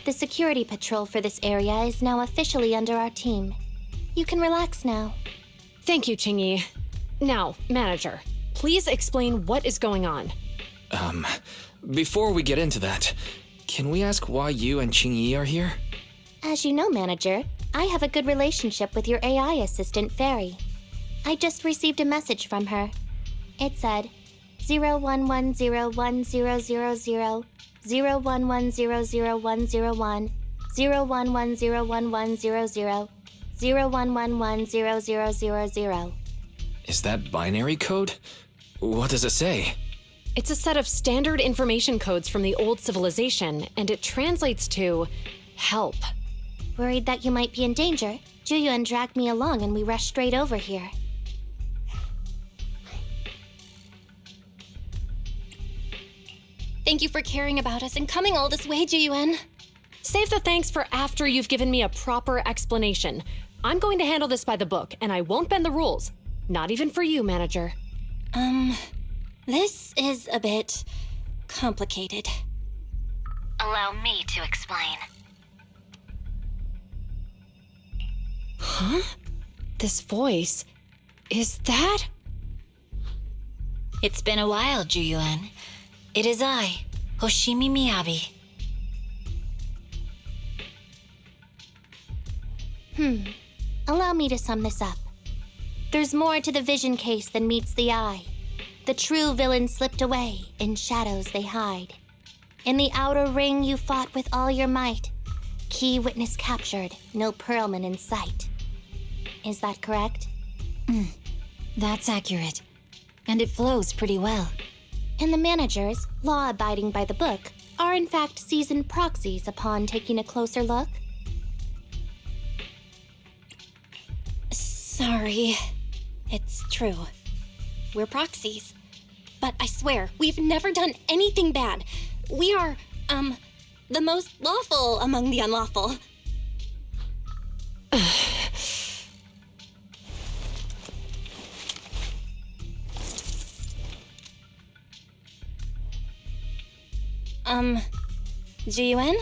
The security patrol for this area is now officially under our team. You can relax now.
Thank you, Qingyi. Now, manager, please explain what is going on.
Before we get into that, can we ask why you and Qingyi are here?
As you know, manager, I have a good relationship with your AI assistant, Fairy. I just received a message from her. It said, 01101000, 01100101, 01101100, 01110000.
Is that binary code? What does it say?
It's a set of standard information codes from the old civilization, and it translates to help.
Worried that you might be in danger, Juyuan dragged me along and we rushed straight over here.
Thank you for caring about us and coming all this way, Juyuan.
Save the thanks for after you've given me a proper explanation. I'm going to handle this by the book, and I won't bend the rules. Not even for you, manager.
This is a bit complicated.
Allow me to explain.
Huh? This voice, is that?
It's been a while, Juyuan. It is I, Hoshimi Miyabi.
Allow me to sum this up. There's more to the vision case than meets the eye. The true villain slipped away, in shadows they hide. In the outer ring you fought with all your might. Key witness captured, no Perlman in sight. Is that correct?
That's accurate. And it flows pretty well.
And the managers, law-abiding by the book, are in fact seasoned proxies upon taking a closer look?
Sorry. It's true. We're proxies. But I swear, we've never done anything bad. We are, the most lawful among the unlawful. Juyuan?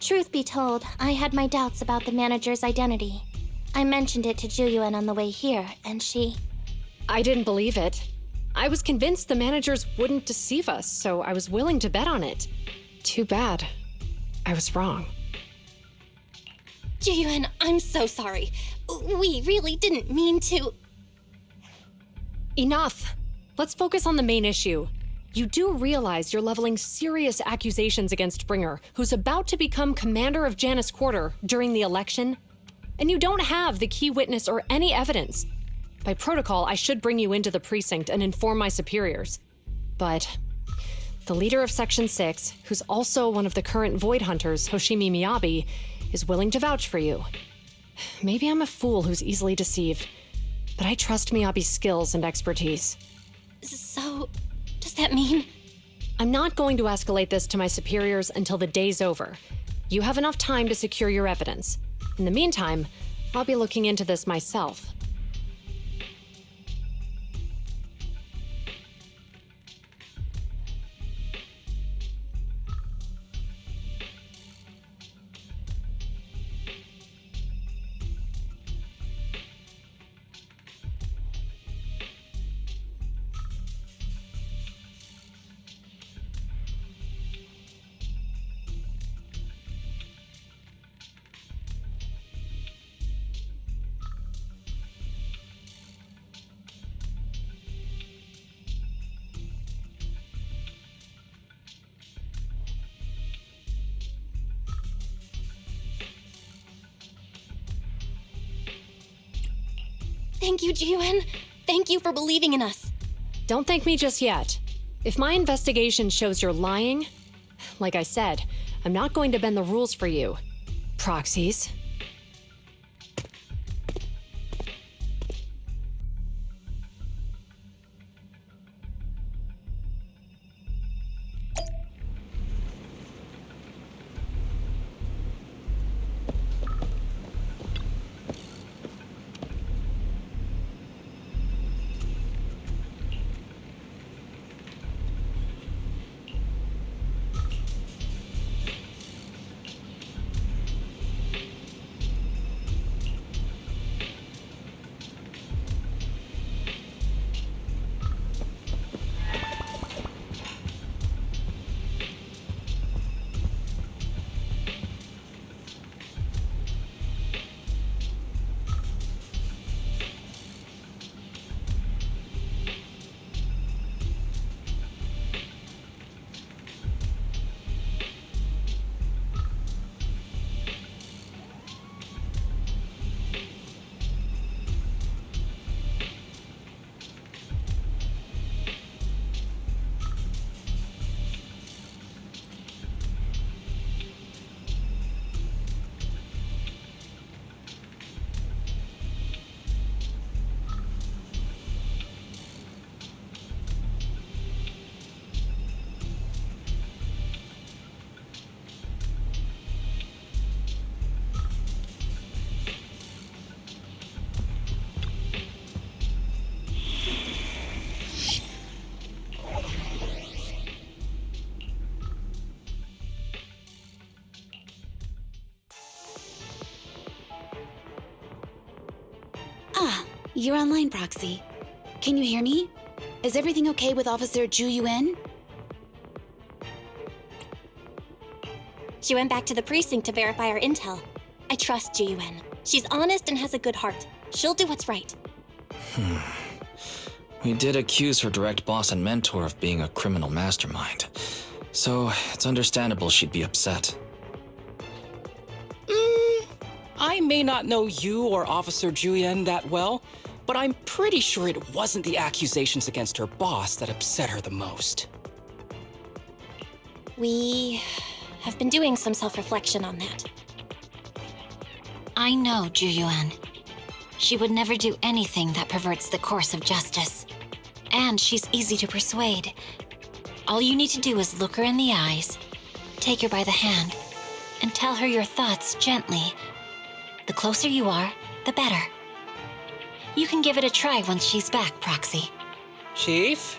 Truth be told, I had my doubts about the manager's identity. I mentioned it to Juyuan on the way here, and she...
I didn't believe it. I was convinced the managers wouldn't deceive us, so I was willing to bet on it. Too bad. I was wrong.
Juyuan, I'm so sorry. We really didn't mean to...
Enough! Let's focus on the main issue. You do realize you're leveling serious accusations against Bringer, who's about to become commander of Janus Quarter during the election? And you don't have the key witness or any evidence. By protocol, I should bring you into the precinct and inform my superiors. But the leader of Section 6, who's also one of the current Void Hunters, Hoshimi Miyabi, is willing to vouch for you. Maybe I'm a fool who's easily deceived, but I trust Miyabi's skills and expertise.
So, does that mean?
I'm not going to escalate this to my superiors until the day's over. You have enough time to secure your evidence. In the meantime, I'll be looking into this myself.
Thank you, Juyuan. Thank you for believing in us.
Don't thank me just yet. If my investigation shows you're lying, like I said, I'm not going to bend the rules for you. Proxies.
You're online, Proxy. Can you hear me? Is everything okay with Officer Zhu Yuan?
She went back to the precinct to verify our intel. I trust Ji Yuan. She's honest and has a good heart. She'll do what's right.
We did accuse her direct boss and mentor of being a criminal mastermind. So, it's understandable she'd be upset.
I may not know you or Officer Julian that well, but I'm pretty sure it wasn't the accusations against her boss that upset her the most.
We have been doing some self-reflection on that.
I know Zhu Yuan. She would never do anything that perverts the course of justice. And she's easy to persuade. All you need to do is look her in the eyes, take her by the hand, and tell her your thoughts gently. The closer you are, the better. You can give it a try once she's back, Proxy.
Chief?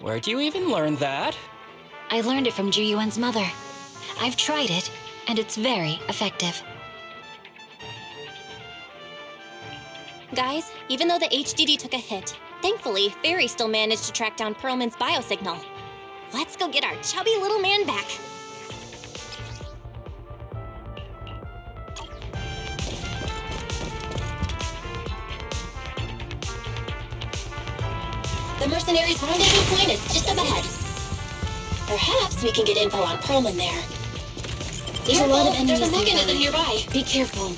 Where'd you even learn that?
I learned it from Zhu Yuan's mother. I've tried it, and it's very effective.
Guys, even though the HDD took a hit, thankfully, Fairy still managed to track down Perlman's biosignal. Let's go get our chubby little man back.
The mercenaries' rendezvous point is just up ahead. Perhaps we can get info on Perlman there.
There's a lot of enemies
There's a mechanism
nearby.
nearby.
Be careful.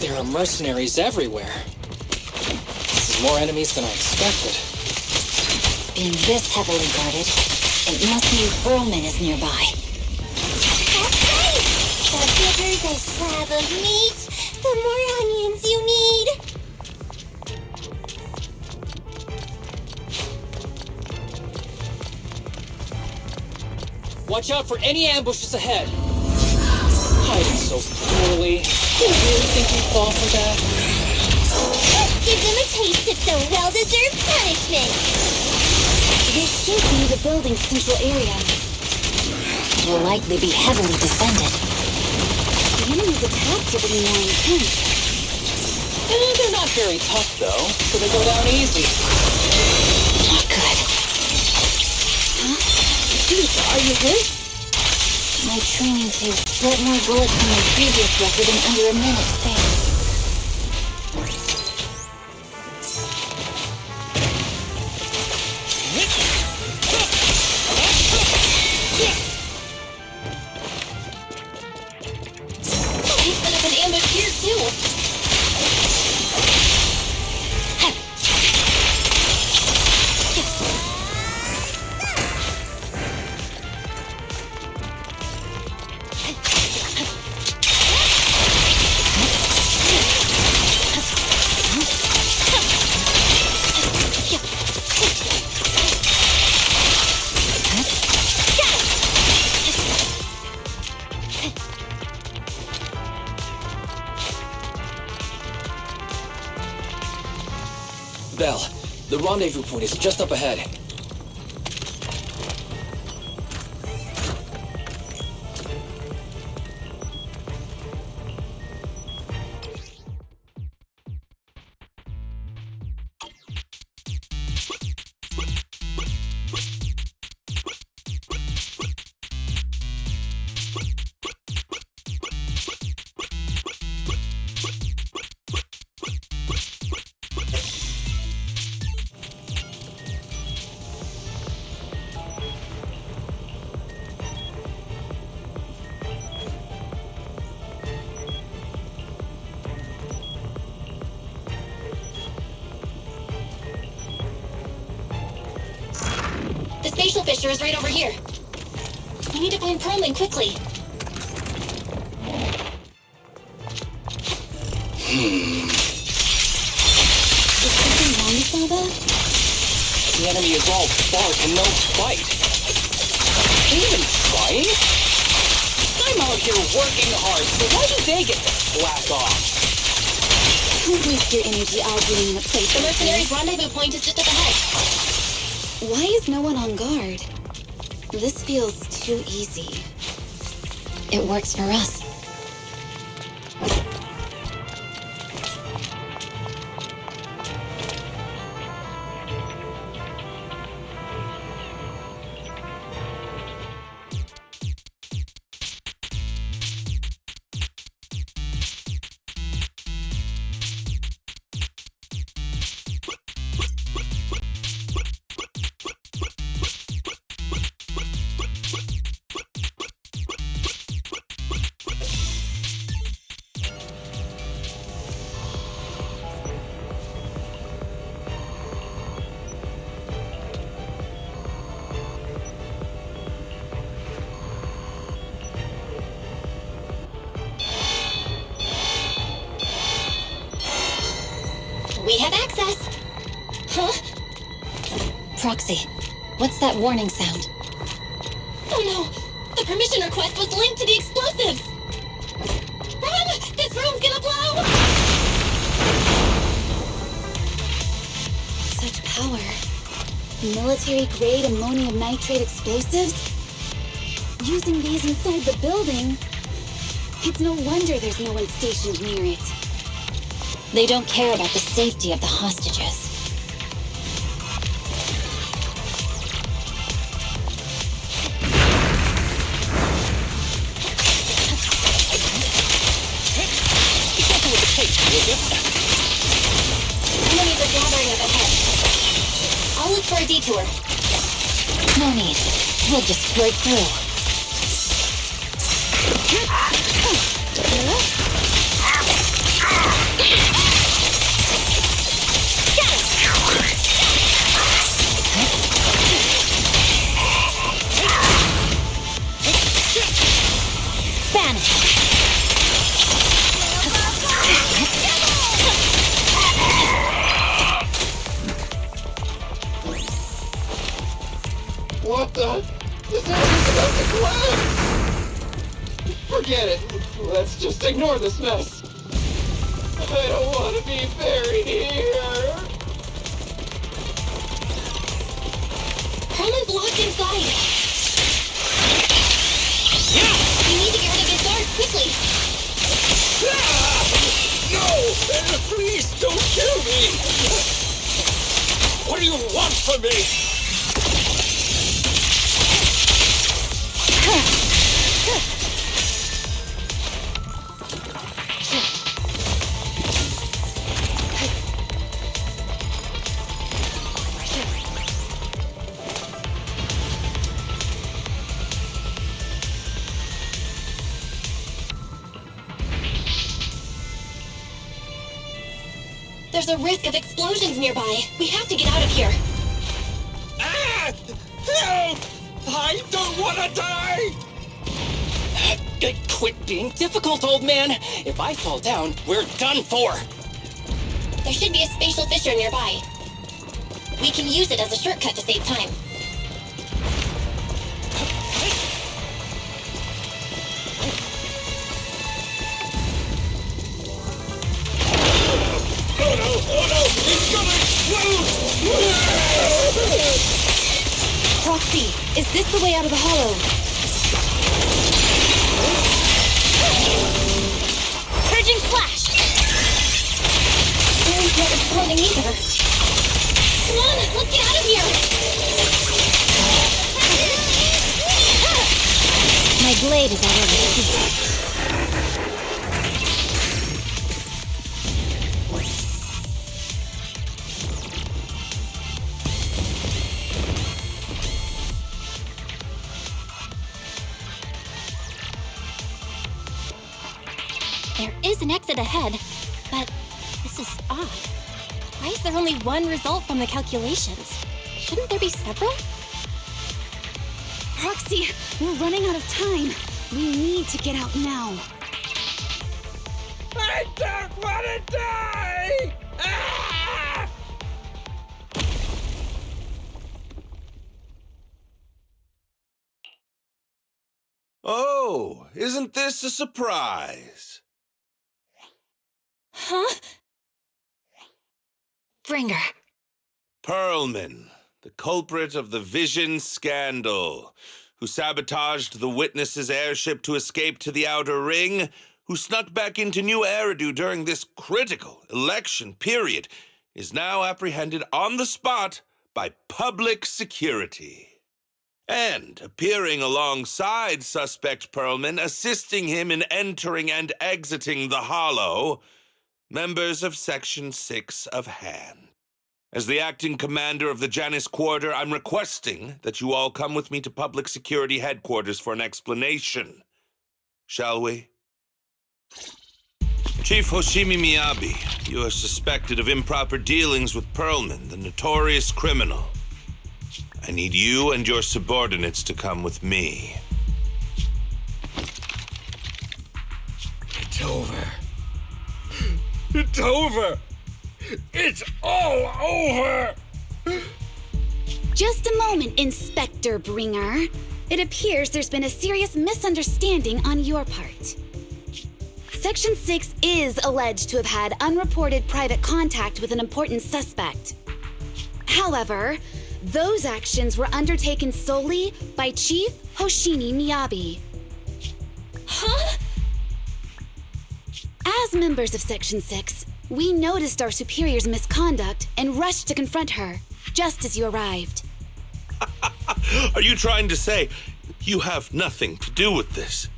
There are mercenaries everywhere. This is more enemies than I expected.
Being this heavily guarded, it must mean Perlman is nearby.
That's right! The bigger the slab of meat, the more onions you need.
Watch out for any ambushes ahead. Hiding so poorly. Do you really think we fall for that?
Let's give them a taste of some well-deserved punishment.
This should be the building's central area.
Will likely be heavily defended.
The enemy's attacks are getting more intense.
They're not very tough, though, so they go down easy.
Not good.
Huh? Dude, are you hurt?
My training tapes let more bullets than my previous record in under a minute failed.
They set up an ambush here too.
Belle, the rendezvous point is just up ahead.
The spatial fissure is right over here. We need to find Perlman quickly.
Is something wrong with Saba?
The enemy is all bark and no bite. Are they even trying? I'm out here working hard, so why do they get to slack off?
Don't waste your energy arguing in a place
The
like
mercenaries'
this.
rendezvous point is just up ahead.
Why is no one on guard? This feels too easy.
It works for us. We have access! Huh? Proxy, what's that warning sound? Oh no! The permission request was linked to the explosives! Run! This room's gonna blow!
Such power. Military-grade ammonium nitrate explosives? Using these inside the building? It's no wonder there's no one stationed near it.
They don't care about the safety of the hostages. Enemies are gathering up ahead. I'll look for a detour. No need. We'll just break through.
What the? This area about to collapse! Forget it. Let's just ignore this mess. I don't want to be buried here.
Herman's locked inside. We need to get rid of his guards quickly.
No! Please don't kill me! What do you want from me?
There's a risk of explosions nearby. We have to get out of here.
Ah! Help! I don't want to die!
Quit being difficult, old man. If I fall down, we're done for.
There should be a spatial fissure nearby. We can use it as a shortcut to save time.
Oh no! It's gonna explode!
Proxy, is this the way out of the hollow?
Purging flash! Aaron's not responding either. Come on, let's get out of here!
My blade is already heated.
There is an exit ahead, but this is odd. Why is there only one result from the calculations? Shouldn't there be several?
Proxy, we're running out of time. We need to get out now.
I don't want to die! Ah!
Oh, isn't this a surprise?
Huh?
Bringer.
Perlman, the culprit of the Vision scandal, who sabotaged the Witness's airship to escape to the Outer Ring, who snuck back into New Eridu during this critical election period, is now apprehended on the spot by public security. And appearing alongside suspect Perlman, assisting him in entering and exiting the Hollow, members of Section 6 of Han. As the acting commander of the Janus Quarter, I'm requesting that you all come with me to Public Security Headquarters for an explanation. Shall we? Chief Hoshimi Miyabi, you are suspected of improper dealings with Perlman, the notorious criminal. I need you and your subordinates to come with me.
It's over. It's over! It's all over!
Just a moment, Inspector Bringer. It appears there's been a serious misunderstanding on your part. Section 6 is alleged to have had unreported private contact with an important suspect. However, those actions were undertaken solely by Chief Hoshimi Miyabi.
Huh?
As members of Section 6, we noticed our superior's misconduct and rushed to confront her, just as you arrived.
Are you trying to say you have nothing to do with this?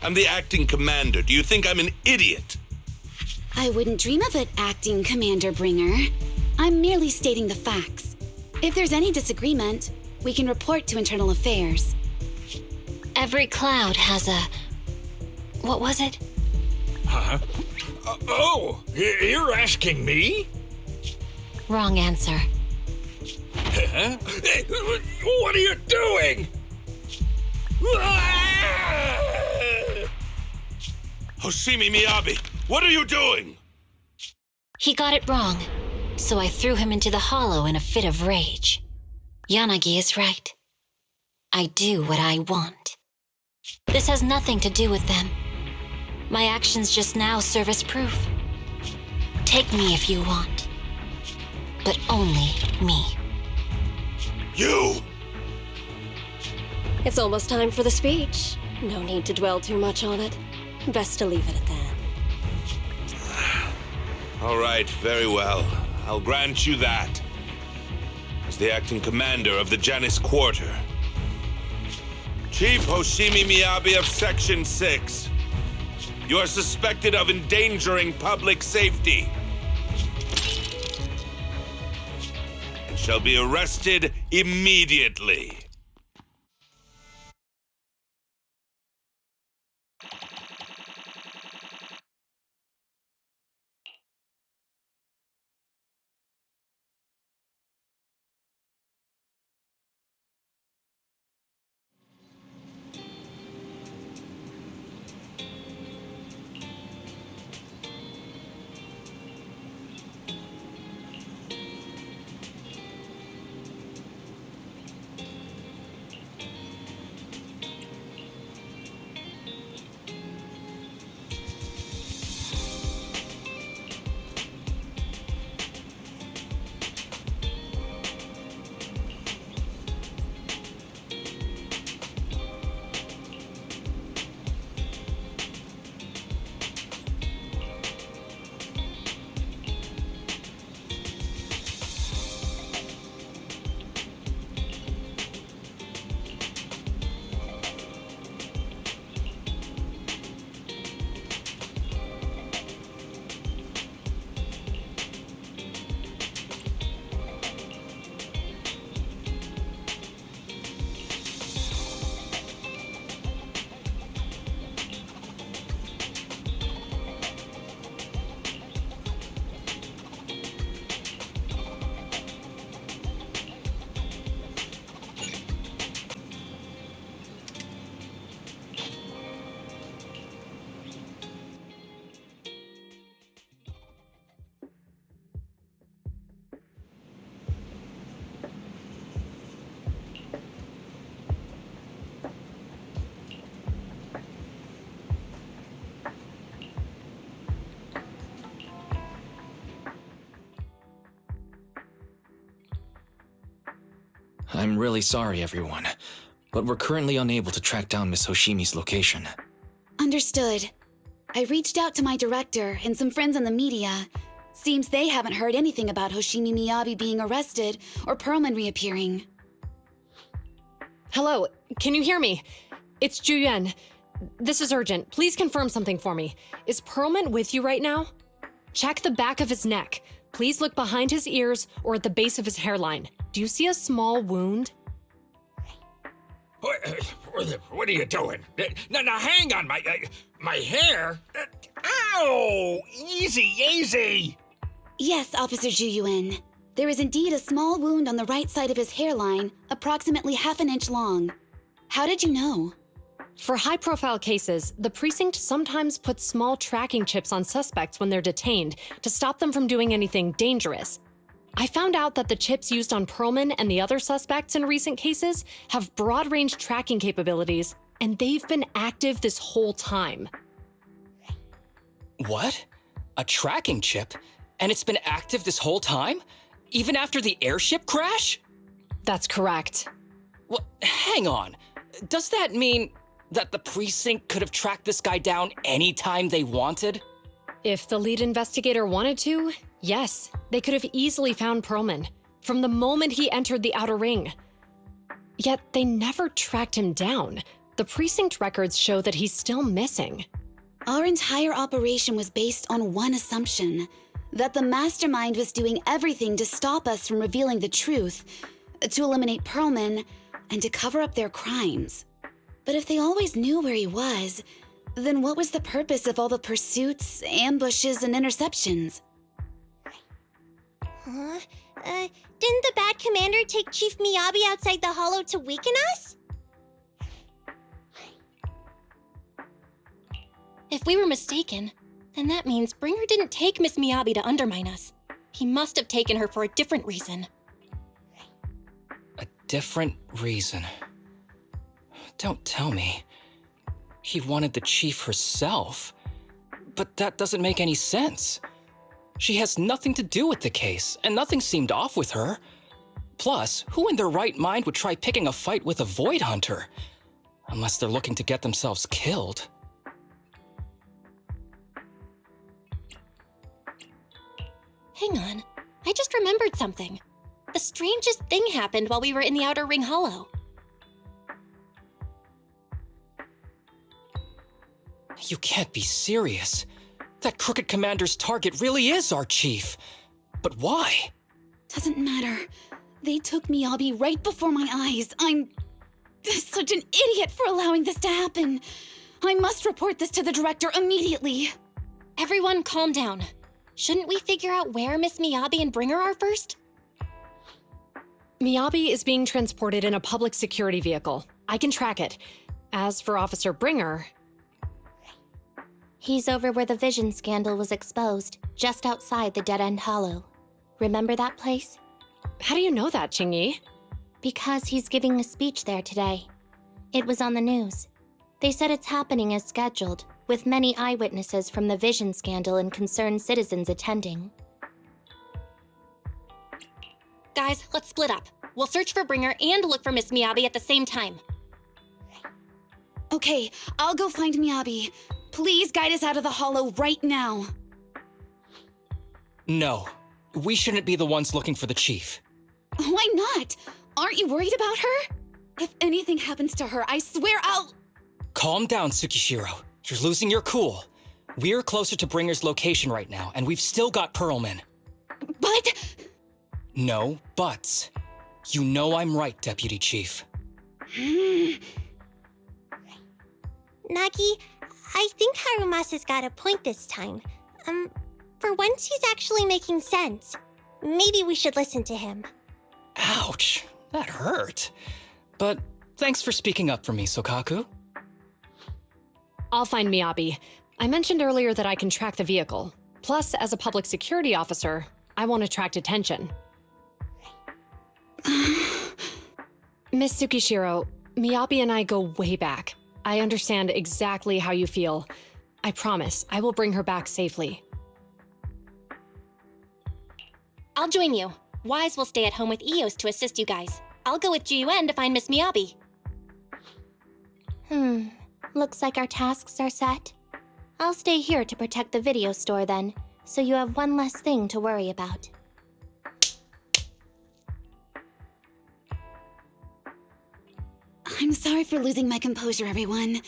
I'm the acting commander. Do you think I'm an idiot?
I wouldn't dream of it, Acting Commander Bringer. I'm merely stating the facts. If there's any disagreement, we can report to Internal Affairs.
Every cloud has a... What was it?
Huh? You're asking me?
Wrong answer.
Huh? What are you doing?
Hoshimi Miyabi, what are you doing?
He got it wrong, so I threw him into the hollow in a fit of rage. Yanagi is right. I do what I want. This has nothing to do with them. My actions just now serve as proof. Take me if you want, but only me.
You!
It's almost time for the speech. No need to dwell too much on it. Best to leave it at that.
All right, very well. I'll grant you that. As the acting commander of the Janus Quarter, Chief Hoshimi Miyabi of Section 6, you are suspected of endangering public safety and shall be arrested immediately.
I'm really sorry, everyone, but we're currently unable to track down Miss Hoshimi's location.
Understood. I reached out to my director and some friends in the media. Seems they haven't heard anything about Hoshimi Miyabi being arrested or Perlman reappearing.
Hello, can you hear me? It's Juyen. This is urgent. Please confirm something for me. Is Perlman with you right now? Check the back of his neck. Please look behind his ears or at the base of his hairline. Do you see a small wound?
What are you doing? Now, hang on, my hair? Ow! Easy!
Yes, Officer Juyuan. There is indeed a small wound on the right side of his hairline, approximately half an inch long. How did you know?
For high-profile cases, the precinct sometimes puts small tracking chips on suspects when they're detained to stop them from doing anything dangerous. I found out that the chips used on Perlman and the other suspects in recent cases have broad-range tracking capabilities, and they've been active this whole time.
What? A tracking chip? And it's been active this whole time? Even after the airship crash?
That's correct.
Well, hang on. Does that mean that the precinct could have tracked this guy down anytime they wanted?
If the lead investigator wanted to, yes, they could have easily found Perlman from the moment he entered the outer ring. Yet they never tracked him down. The precinct records show that he's still missing.
Our entire operation was based on one assumption, that the mastermind was doing everything to stop us from revealing the truth, to eliminate Perlman, and to cover up their crimes. But if they always knew where he was, then what was the purpose of all the pursuits, ambushes, and interceptions?
Huh? Didn't the bad commander take Chief Miyabi outside the hollow to weaken us?
If we were mistaken, then that means Bringer didn't take Miss Miyabi to undermine us. He must have taken her for a different reason.
A different reason? Don't tell me. He wanted the chief herself. But that doesn't make any sense. She has nothing to do with the case, and nothing seemed off with her. Plus, who in their right mind would try picking a fight with a Void Hunter? Unless they're looking to get themselves killed.
Hang on, I just remembered something. The strangest thing happened while we were in the Outer Ring Hollow.
You can't be serious. That crooked commander's target really is our chief. But why?
Doesn't matter. They took Miyabi right before my eyes. I'm such an idiot for allowing this to happen. I must report this to the director immediately.
Everyone calm down. Shouldn't we figure out where Miss Miyabi and Bringer are first?
Miyabi is being transported in a public security vehicle. I can track it. As for Officer Bringer...
He's over where the vision scandal was exposed, just outside the Dead End Hollow. Remember that place?
How do you know that, Qingyi?
Because he's giving a speech there today. It was on the news. They said it's happening as scheduled, with many eyewitnesses from the vision scandal and concerned citizens attending.
Guys, let's split up. We'll search for Bringer and look for Miss Miyabi at the same time.
Okay, I'll go find Miyabi. Please guide us out of the hollow right now.
No, we shouldn't be the ones looking for the chief.
Why not? Aren't you worried about her? If anything happens to her, I swear I'll...
Calm down, Tsukishiro. You're losing your cool. We're closer to Bringer's location right now, and we've still got Perlman.
But...
No buts. You know I'm right, Deputy Chief.
Nagi, I think Harumasa's got a point this time. For once he's actually making sense. Maybe we should listen to him.
Ouch, that hurt. But thanks for speaking up for me, Sokaku.
I'll find Miyabi. I mentioned earlier that I can track the vehicle. Plus, as a public security officer, I won't attract attention. Miss Tsukishiro, Miyabi and I go way back. I understand exactly how you feel. I promise, I will bring her back safely.
I'll join you. Wise will stay at home with Eos to assist you guys. I'll go with Jiyuan to find Miss Miyabi.
Looks like our tasks are set. I'll stay here to protect the video store then, so you have one less thing to worry about.
I'm sorry for losing my composure, everyone.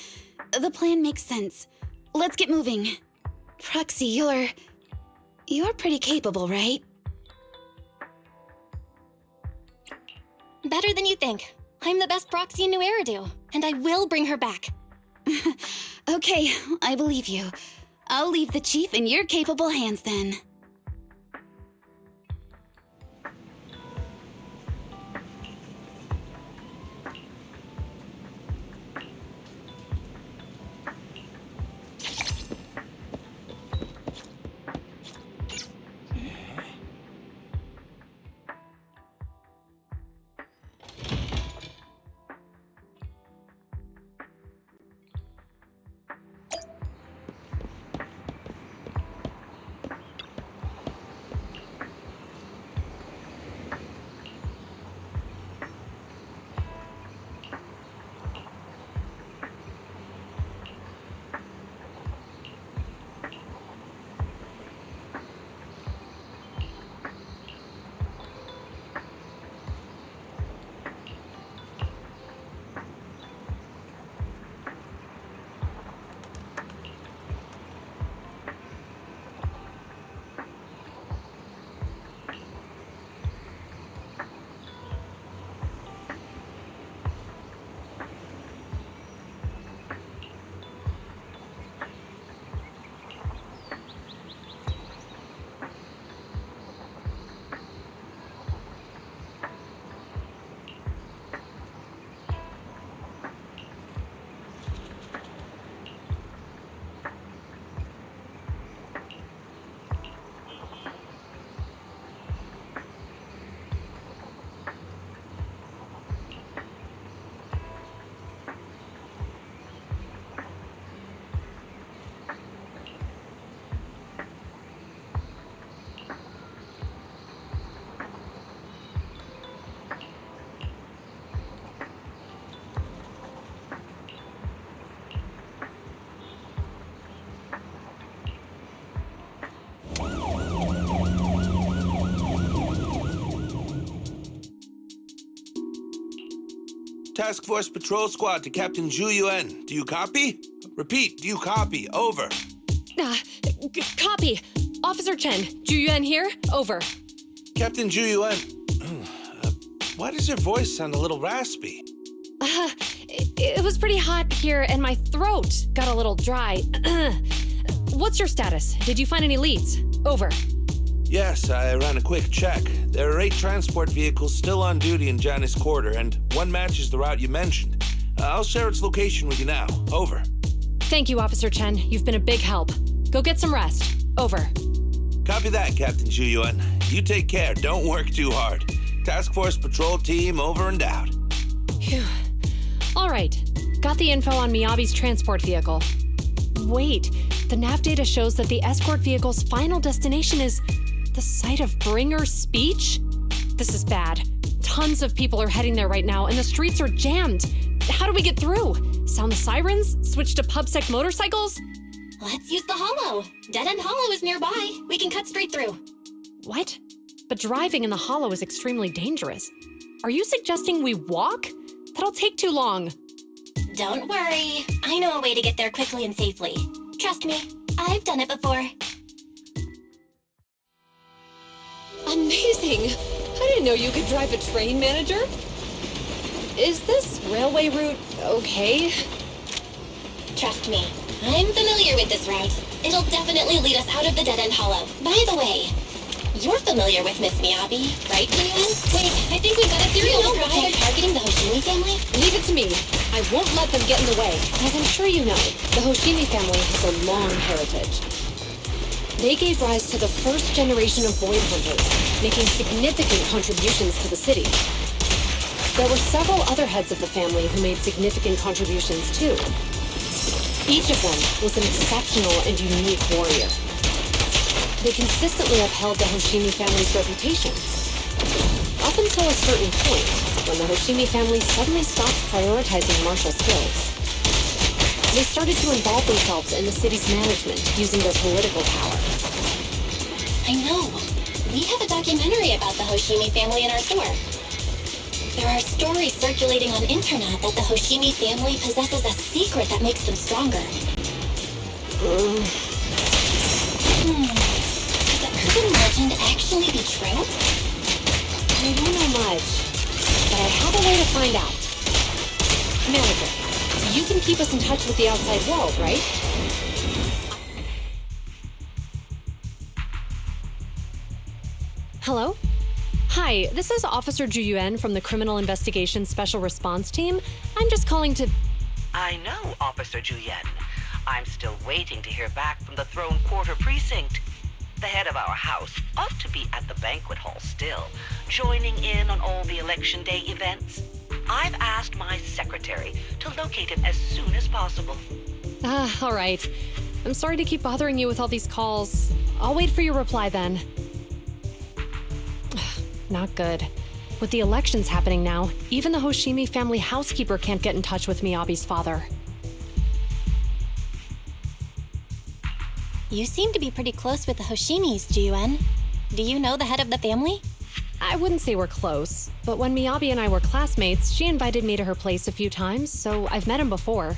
The plan makes sense. Let's get moving. Proxy, you're pretty capable, right?
Better than you think. I'm the best proxy in New Eridu, and I will bring her back.
Okay, I believe you. I'll leave the chief in your capable hands then.
Task Force Patrol Squad to Captain Zhu Yuan. Do you copy? Repeat, do you copy? Over.
Copy. Officer Chen, Juyuan here. Over.
Captain Zhu Yuan, why does your voice sound a little raspy?
It was pretty hot here and my throat got a little dry. What's your status? Did you find any leads? Over.
Yes, I ran a quick check. There are 8 transport vehicles still on duty in Janus Quarter, and one matches the route you mentioned. I'll share its location with you now. Over.
Thank you, Officer Chen. You've been a big help. Go get some rest. Over.
Copy that, Captain Zhu Yuan. You take care. Don't work too hard. Task Force Patrol Team over and out.
Phew. All right. Got the info on Miyabi's transport vehicle. Wait, the nav data shows that the escort vehicle's final destination is the site of Bringer's speech? This is bad. Tons of people are heading there right now, and the streets are jammed. How do we get through? Sound the sirens? Switch to PubSec motorcycles?
Let's use the hollow. Dead End Hollow is nearby. We can cut straight through.
What? But driving in the hollow is extremely dangerous. Are you suggesting we walk? That'll take too long.
Don't worry. I know a way to get there quickly and safely. Trust me, I've done it before.
Amazing! I didn't know you could drive a train, manager. Is this railway route okay?
Trust me, I'm familiar with this route. It'll definitely lead us out of the Dead End Hollow. By the way, you're familiar with Miss Miyabi, right, Jiyuan? Wait, I think we've got a theory. Do you know why they're targeting the Hoshimi family?
Leave it to me. I won't let them get in the way. As I'm sure you know, the Hoshimi family has a long heritage. They gave rise to the first generation of void hunters, making significant contributions to the city. There were several other heads of the family who made significant contributions too. Each of them was an exceptional and unique warrior. They consistently upheld the Hoshimi family's reputation. Up up until a certain point, when the Hoshimi family suddenly stopped prioritizing martial skills. They started to involve themselves in the city's management using their political power.
I know. We have a documentary about the Hoshimi family in our store. There are stories circulating on internet that the Hoshimi family possesses a secret that makes them stronger. Could the urban legend actually be true?
I don't know much, but I have a way to find out. Manager, you can keep us in touch with the outside world, right? Hello? Hi, this is Officer Ju Yuen from the Criminal Investigations Special Response Team. I'm just calling to...
I know, Officer Ju Yuen. I'm still waiting to hear back from the Throne Quarter Precinct. The head of our house ought to be at the banquet hall still, joining in on all the Election Day events. I've asked my secretary to locate him as soon as possible.
All right. I'm sorry to keep bothering you with all these calls. I'll wait for your reply then. Not good. With the elections happening now, even the Hoshimi family housekeeper can't get in touch with Miyabi's father.
You seem to be pretty close with the Hoshimis, Ju Yuen. Do you know the head of the family?
I wouldn't say we're close, but when Miyabi and I were classmates, she invited me to her place a few times, so I've met him before.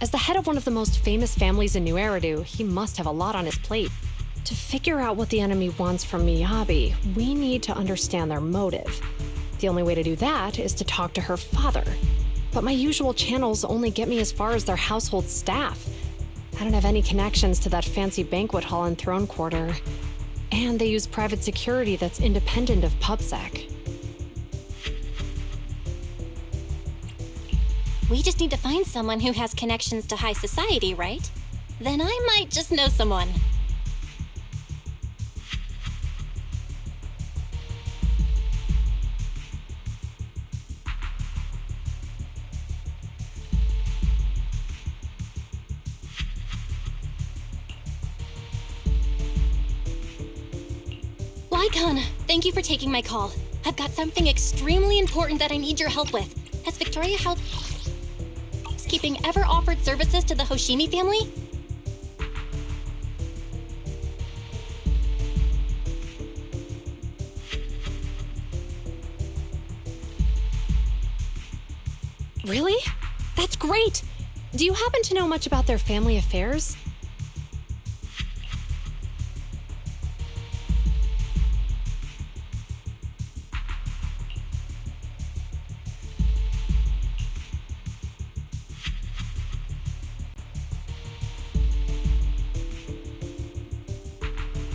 As the head of one of the most famous families in New Eridu, he must have a lot on his plate. To figure out what the enemy wants from Miyabi, we need to understand their motive. The only way to do that is to talk to her father. But my usual channels only get me as far as their household staff. I don't have any connections to that fancy banquet hall in Throne Quarter. And they use private security that's independent of PubSec.
We just need to find someone who has connections to high society, right? Then I might just know someone. Lycon, thank you for taking my call. I've got something extremely important that I need your help with. Has Victoria Housekeeping ever offered services to the Hoshimi family?
Really? That's great! Do you happen to know much about their family affairs?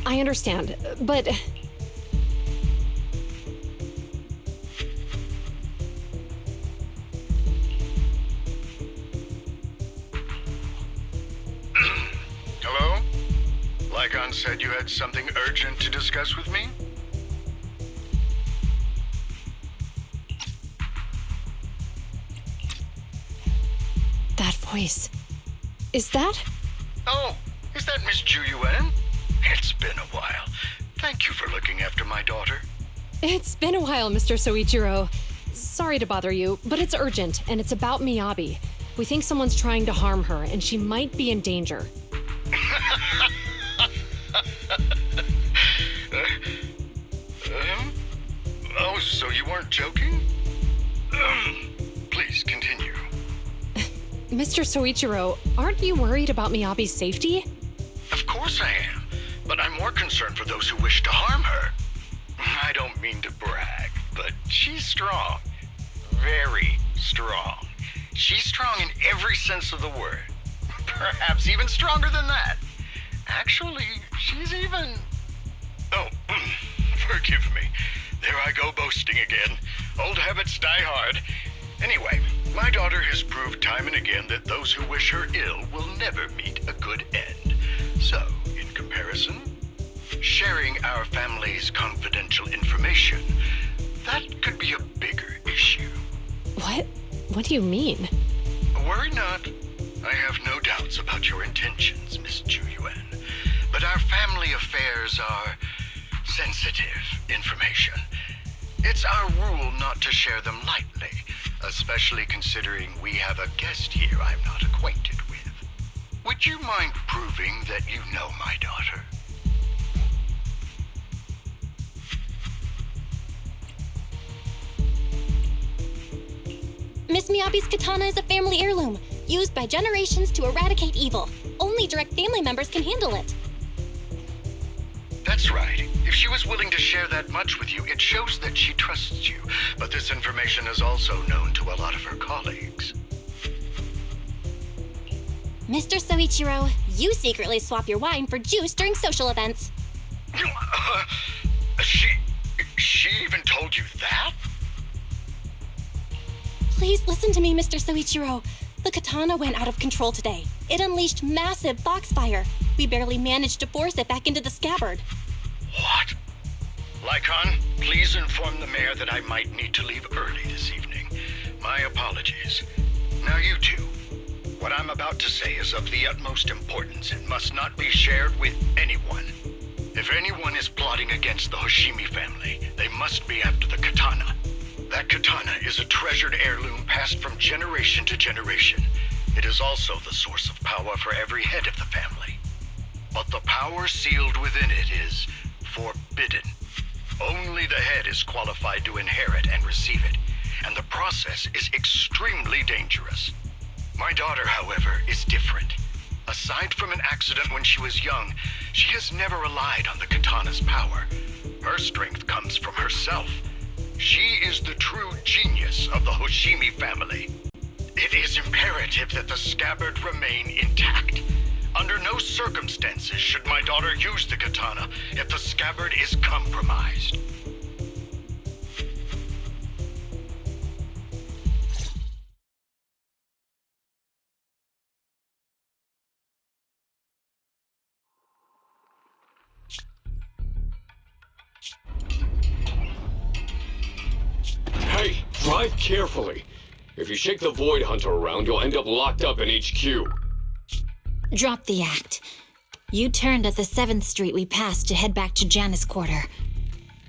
I understand, but...
Hello? Lycon said you had something urgent to discuss with me?
That voice... Is that...
Oh, is that Miss Ju Yuen? It's been a while. Thank you for looking after my daughter.
It's been a while, Mr. Soichiro. Sorry to bother you, but it's urgent, and it's about Miyabi. We think someone's trying to harm her, and she might be in danger.
Oh, so you weren't joking? Please continue.
Mr. Soichiro, aren't you worried about Miyabi's safety?
Of course I am, but I'm more concerned for those who wish to harm her. I don't mean to brag, but she's strong. Very strong. She's strong in every sense of the word. Perhaps even stronger than that. Actually, she's even... Oh, forgive me. There I go boasting again. Old habits die hard. Anyway, my daughter has proved time and again that those who wish her ill will never meet a good end. So, in comparison, sharing our family's confidential information, that could be a bigger issue.
What? What do you mean?
Worry not. I have no doubts about your intentions, Miss Ju Yuen. But our family affairs are sensitive information. It's It's our rule not to share them lightly, especially considering we have a guest here I'm not acquainted with. Would you mind proving that you know my daughter?
Miss Miyabi's katana is a family heirloom, used by generations to eradicate evil. Only direct family members can handle it.
That's right. If she was willing to share that much with you, it shows that she trusts you. But this information is also known to a lot of her colleagues.
Mr. Soichiro, you secretly swap your wine for juice during social events.
She even told you that?
Please listen to me, Mr. Soichiro. The katana went out of control today. It unleashed massive foxfire. We barely managed to force it back into the scabbard.
What? Lycon, please inform the mayor that I might need to leave early this evening. My apologies. Now you two. What I'm about to say is of the utmost importance and must not be shared with anyone. If anyone is plotting against the Hoshimi family, they must be after the katana. That katana is a treasured heirloom passed from generation to generation. It is also the source of power for every head of the family. But the power sealed within it is forbidden. Only the head is qualified to inherit and receive it, and the process is extremely dangerous. My daughter, however, is different. Aside from an accident when she was young, she has never relied on the katana's power. Her strength comes from herself. She is the true genius of the Hoshimi family. It is imperative that the scabbard remain intact. Under no circumstances should my daughter use the katana if the scabbard is compromised.
Hey, drive carefully. If you shake the Void Hunter around, you'll end up locked up in HQ.
Drop the act. You turned at the 7th Street we passed to head back to Janus Quarter.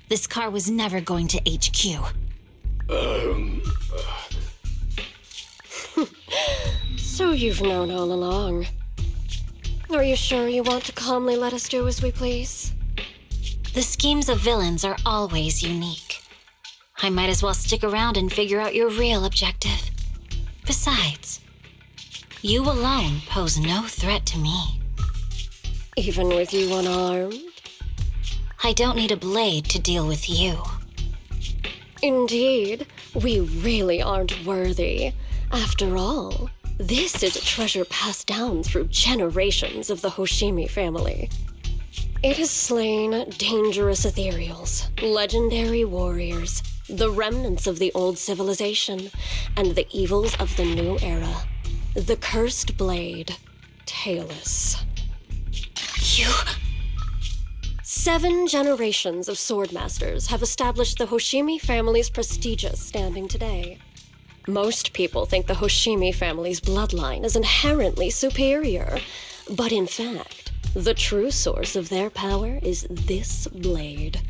This car was never going to HQ.
So you've known all along. Are you sure you want to calmly let us do as we please?
The schemes of villains are always unique. I might as well stick around and figure out your real objective. Besides, you alone pose no threat to me.
Even with you unarmed?
I don't need a blade to deal with you.
Indeed, we really aren't worthy. After all, this is a treasure passed down through generations of the Hoshimi family. It has slain dangerous ethereals, legendary warriors, the remnants of the old civilization, and the evils of the new era. The cursed blade, Tailless.
You...
7 generations of swordmasters have established the Hoshimi family's prestigious standing today. Most people think the Hoshimi family's bloodline is inherently superior, but in fact, the true source of their power is this blade.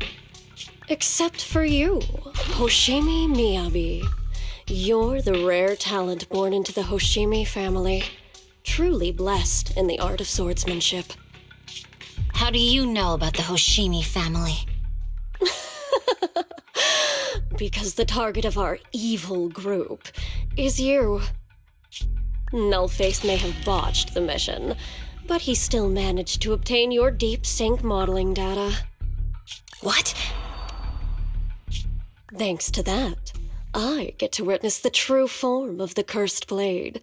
Except for you, Hoshimi Miyabi. You're the rare talent born into the Hoshimi family, truly blessed in the art of swordsmanship.
How do you know about the Hoshimi family?
Because the target of our evil group is you. Nullface may have botched the mission, but he still managed to obtain your deep sync modeling data.
What?
Thanks to that, I get to witness the true form of the cursed blade.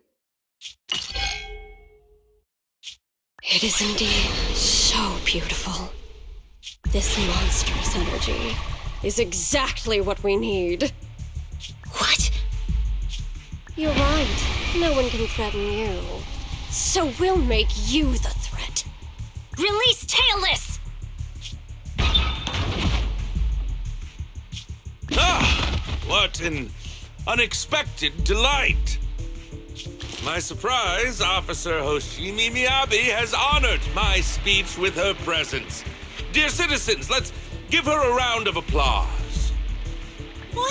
It is indeed so beautiful. This monstrous energy is exactly what we need.
What?
You're right. No one can threaten you. So we'll make you the threat.
Release Tailless!
Ah! What an unexpected delight! My surprise, Officer Hoshimi Miyabi has honored my speech with her presence. Dear citizens, let's give her a round of applause.
Wow!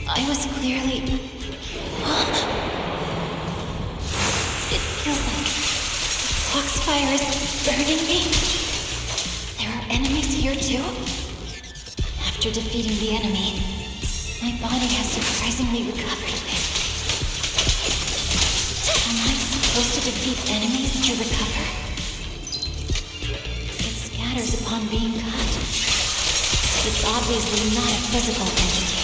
I was clearly... It feels like the foxfire is burning me. There are enemies here too? After defeating the enemy, my body has surprisingly recovered a bit. Am I supposed to defeat enemies to recover? It scatters upon being cut. It's obviously not a physical entity.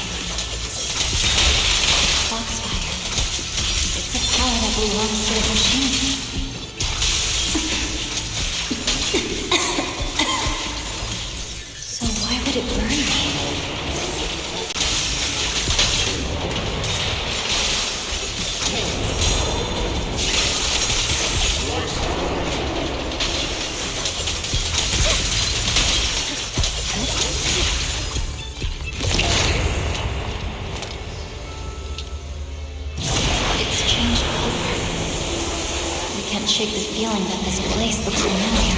Foxfire. It's a power that belongs to the machine. So why would it burn me? Shake the feeling that this place looks familiar.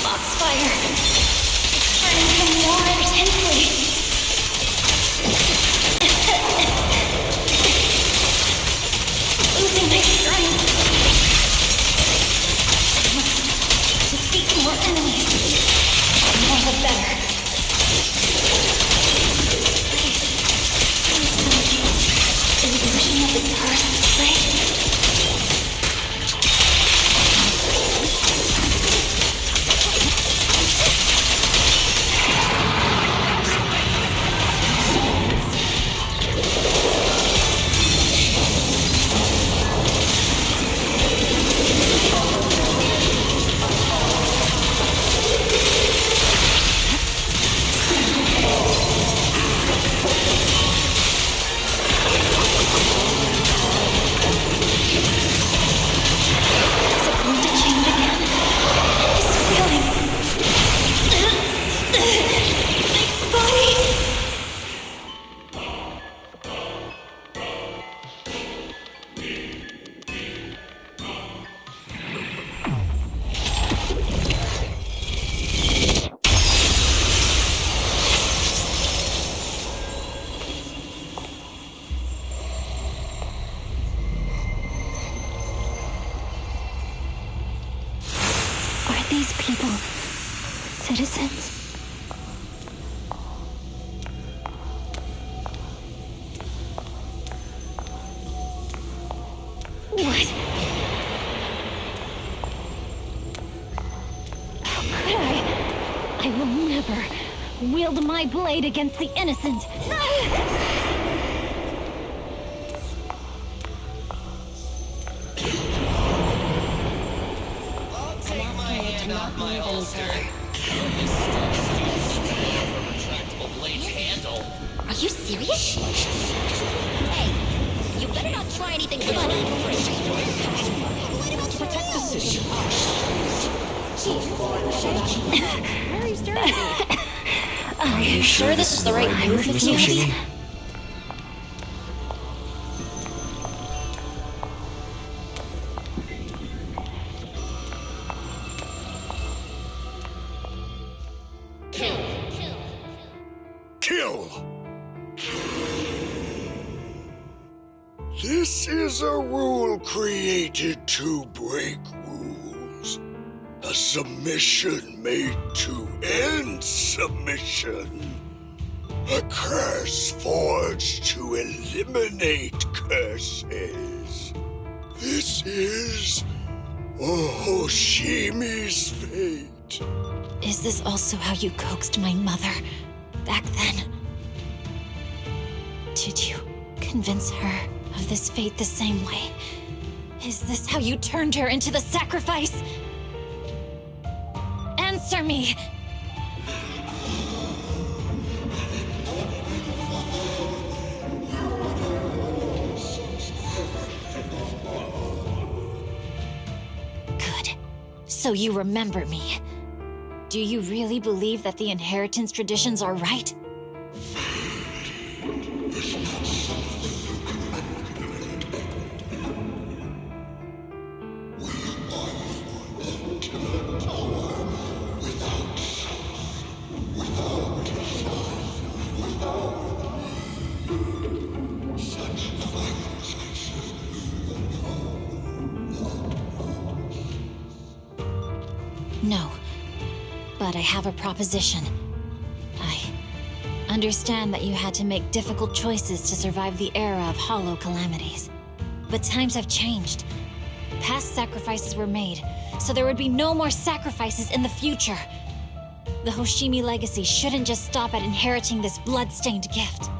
Foxfire! It's burning even more intensely! Losing my strength! I must defeat more enemies. The more the better. Illusion of the cursed place. These people citizens? What? How could I? I will never wield my blade against the innocent.
Off my holster. Retractable blade's handle.
Are you serious? Hey, you better not try anything funny.
To protect the city.
Very sturdy.
Are you sure this is the right move, Miss Unity?
Kill! This is a rule created to break rules. A submission made to end submission. A curse forged to eliminate curses. This is Hoshimi's fate.
Is this also how you coaxed my mother back then? Did you convince her of this fate the same way? Is this how you turned her into the sacrifice? Answer me! Good. So you remember me. Do you really believe that the inheritance traditions are right?
Without
But I have a proposition. I understand that you had to make difficult choices to survive the era of hollow calamities. But times have changed. Past sacrifices were made, so there would be no more sacrifices in the future. The Hoshimi legacy shouldn't just stop at inheriting this blood-stained gift.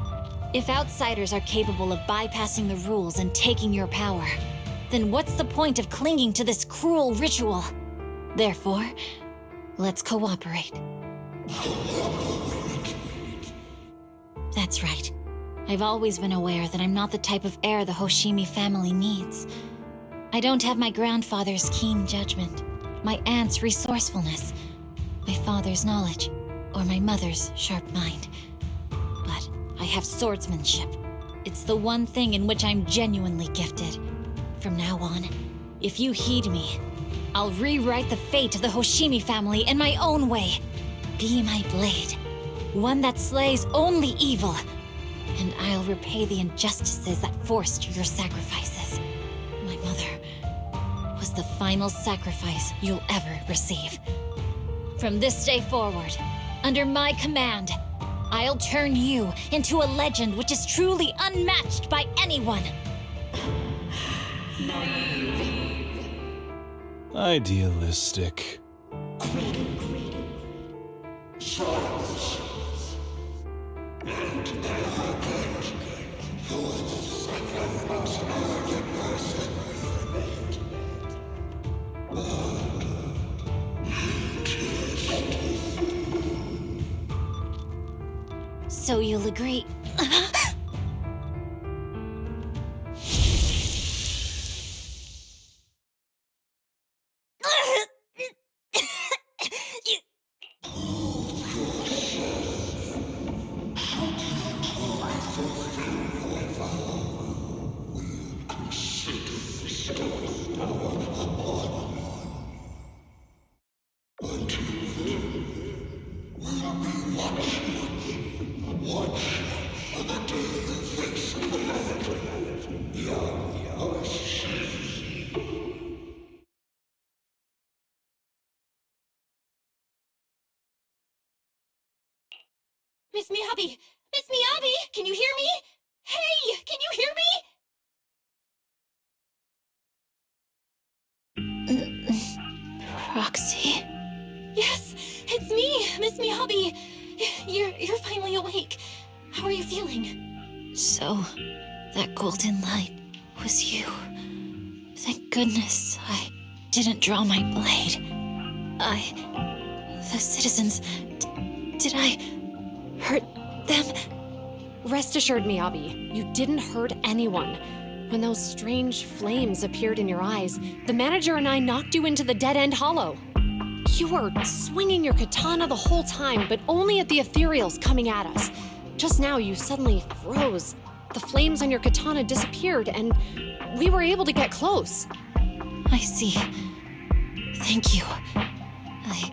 If outsiders are capable of bypassing the rules and taking your power, then what's the point of clinging to this cruel ritual? Therefore, let's cooperate. That's right. I've always been aware that I'm not the type of heir the Hoshimi family needs. I don't have my grandfather's keen judgment, my aunt's resourcefulness, my father's knowledge, or my mother's sharp mind. But I have swordsmanship. It's the one thing in which I'm genuinely gifted. From now on, if you heed me, I'll rewrite the fate of the Hoshimi family in my own way. Be my blade, one that slays only evil, and I'll repay the injustices that forced your sacrifices. My mother was the final sacrifice you'll ever receive. From this day forward, under my command, I'll turn you into a legend which is truly unmatched by anyone.
Idealistic.
So you'll agree.
Miss Miyabi! Miss Miyabi! Can you hear me? Hey! Can you hear me?
Proxy?
Yes, it's me, Miss Miyabi. You're finally awake. How are you feeling?
So, that golden light was you. Thank goodness I didn't draw my blade. The citizens, did I hurt them?
Rest assured, Miyabi, you didn't hurt anyone. When those strange flames appeared in your eyes, the manager and I knocked you into the dead-end hollow. You were swinging your katana the whole time, but only at the ethereals coming at us. Just now, you suddenly froze. The flames on your katana disappeared, and we were able to get close.
I see. Thank you. I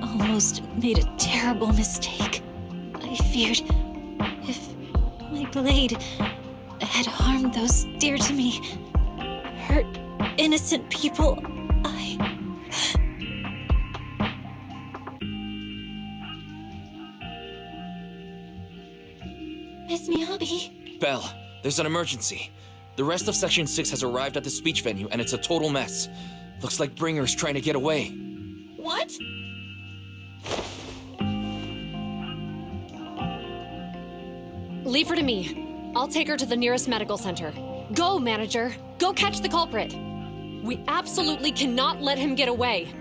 almost made a terrible mistake. I feared if my blade had harmed those dear to me, hurt innocent people,
Miss Miyabi?
Belle, there's an emergency. The rest of Section 6 has arrived at the speech venue, and it's a total mess. Looks like Bringer's trying to get away.
What?
Leave her to me. I'll take her to the nearest medical center. Go, manager. Go catch the culprit. We absolutely cannot let him get away.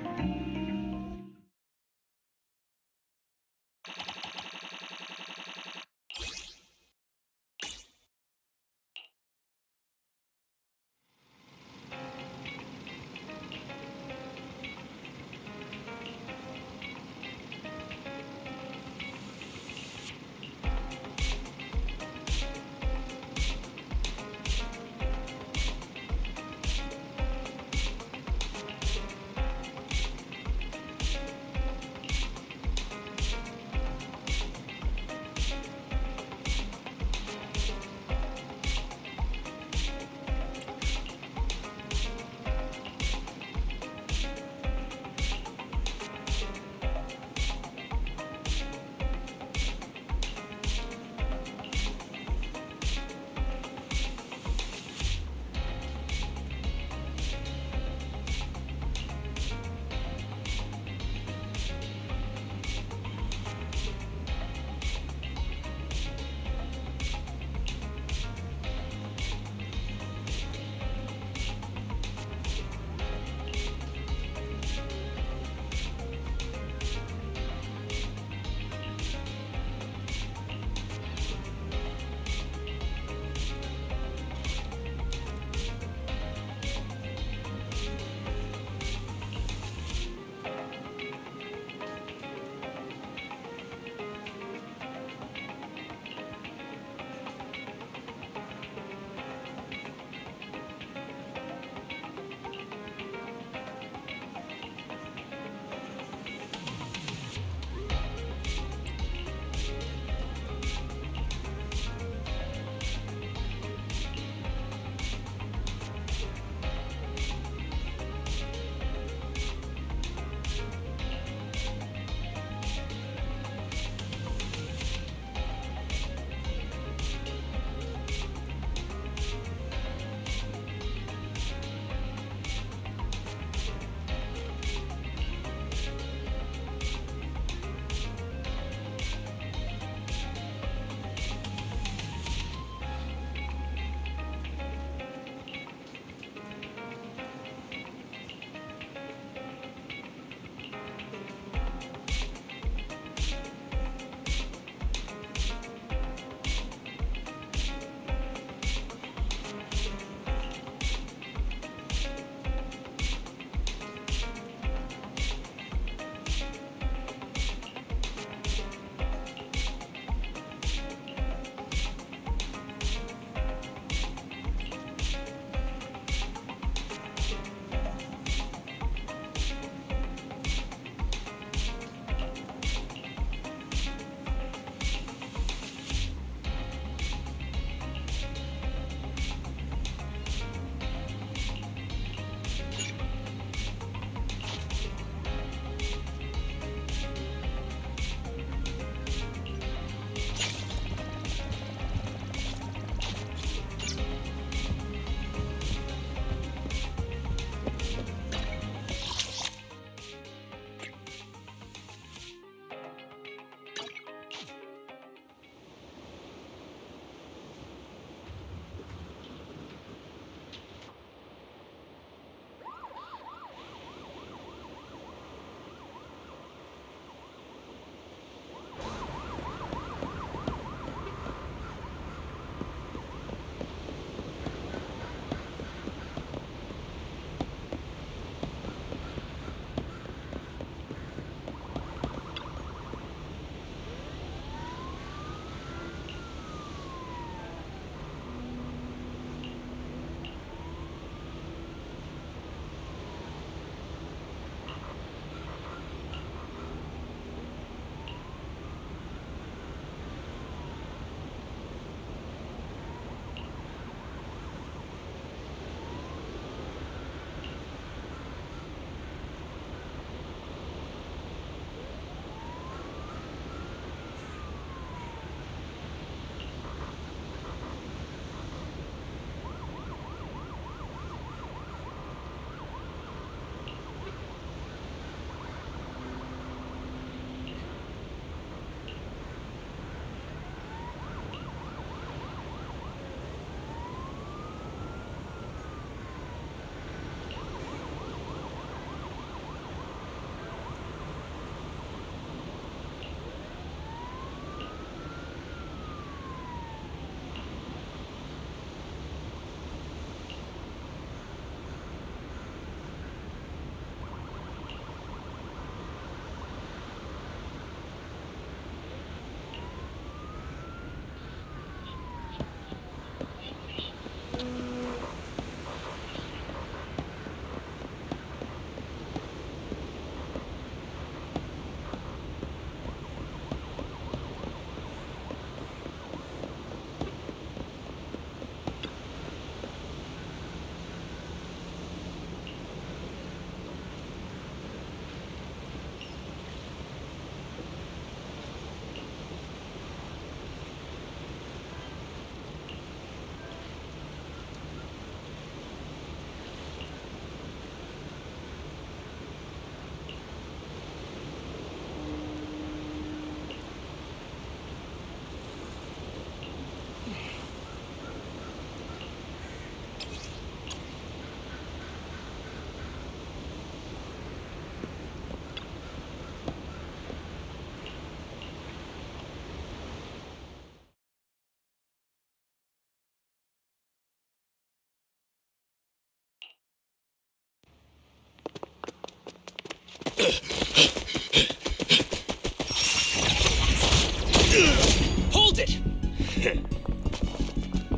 Hold it!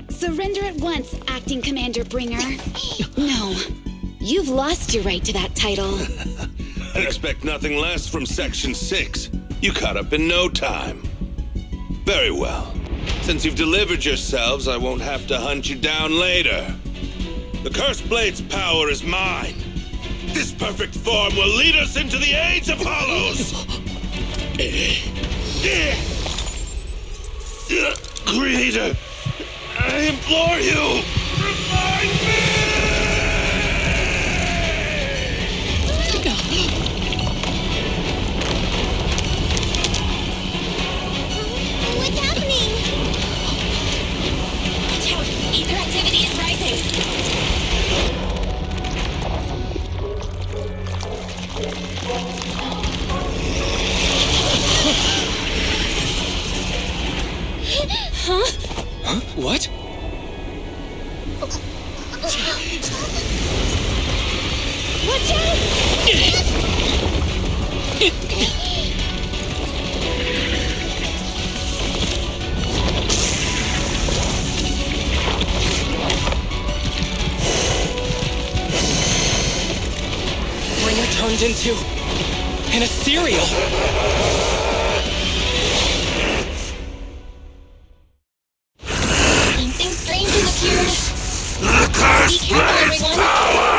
Surrender at once, Acting Commander Bringer. No, you've lost your right to that title.
I expect nothing less from Section 6. You caught up in no time. Very well. Since you've delivered yourselves, I won't have to hunt you down later. The Cursed Blade's power is mine. This perfect form will lead us into the age of Hollows! Creator, I implore you, revive me!
What's happening?
Watch out! Ether activity is rising!
Huh? What?
Watch
Bringer turned into an ethereal.
Something strange has appeared.
The Cursed
Be careful,
Blade's
everyone.
power!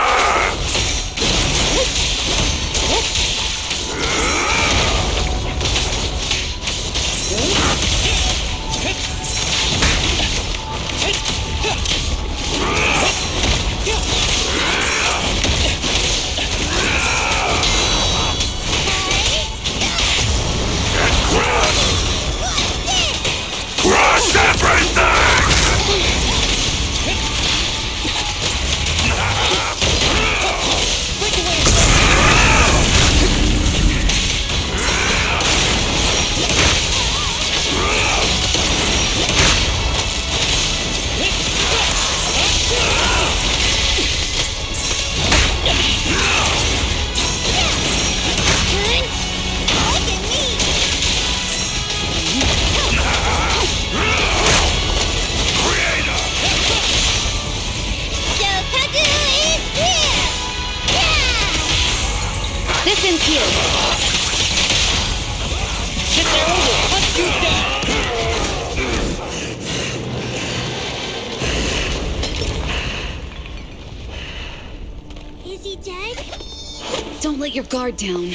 Crush everything!
This ends here.
Get there, let's do that!
Is he dead?
Don't let your guard down.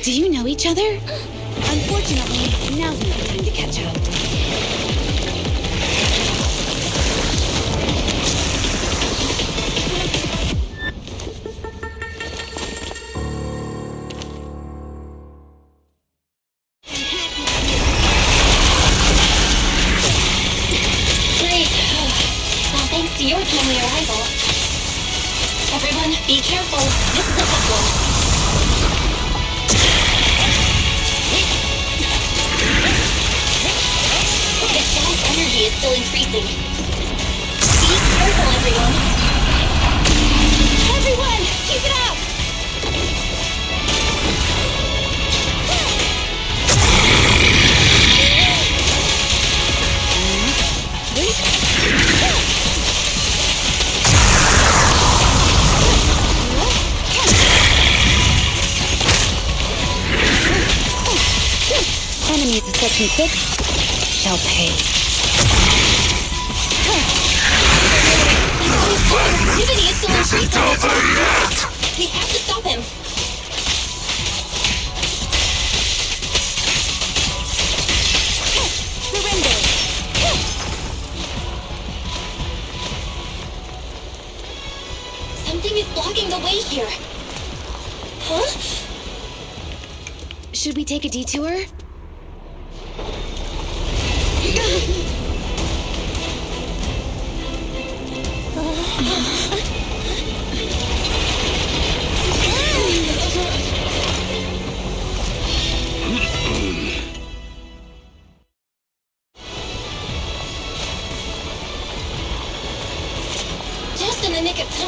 Do you know each other? Unfortunately, now's not the time to catch up.
Great. Well, thanks to your timely arrival. Everyone, be careful. This is a tough one. The gas energy is still increasing. Be careful, everyone. Everyone, keep it up!
Enemies of Section 6 shall pay.
Activity is still increasing. We have to stop him.
Surrender!
Something is blocking the way here. Huh?
Should we take a detour?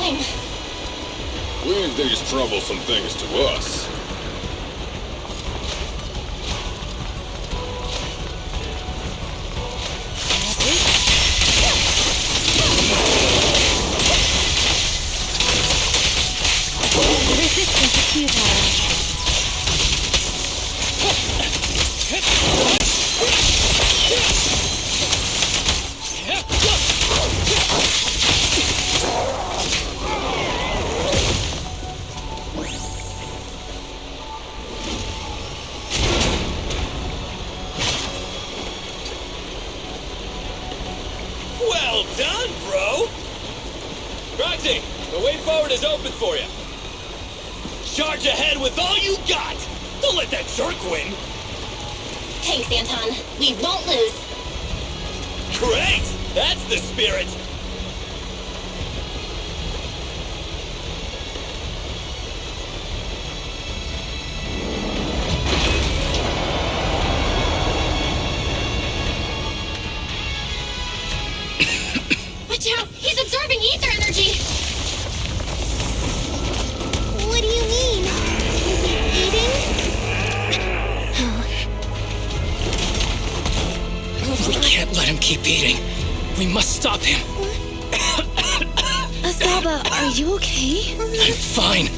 time.
Leave these troublesome things to us.
Resistance is futile.
Well done, bro! Roxy, the way forward is open for you. Charge ahead with all you got! Don't let that jerk win!
Thanks, Anton. We won't lose.
Great! That's the spirit!
Watch out! He's absorbing ether energy!
What do you mean? Is he eating?
We can't let him keep eating. We must stop him.
Asaba, are you okay?
I'm fine.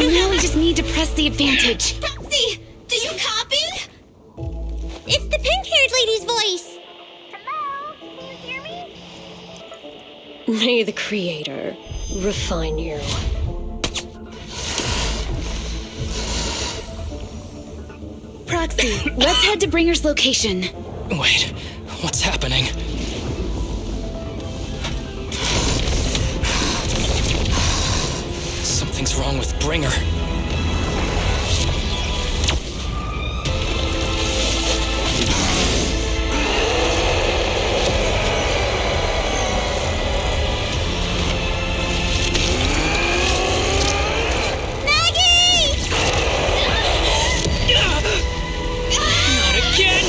Now we just need to press the advantage.
Roxy, do you copy? It's the pink-haired lady's voice.
Hello? Can you hear me?
May the Creator refine you.
Proxy, let's head to Bringer's location.
Wait, what's happening? Something's wrong with Bringer. Not again!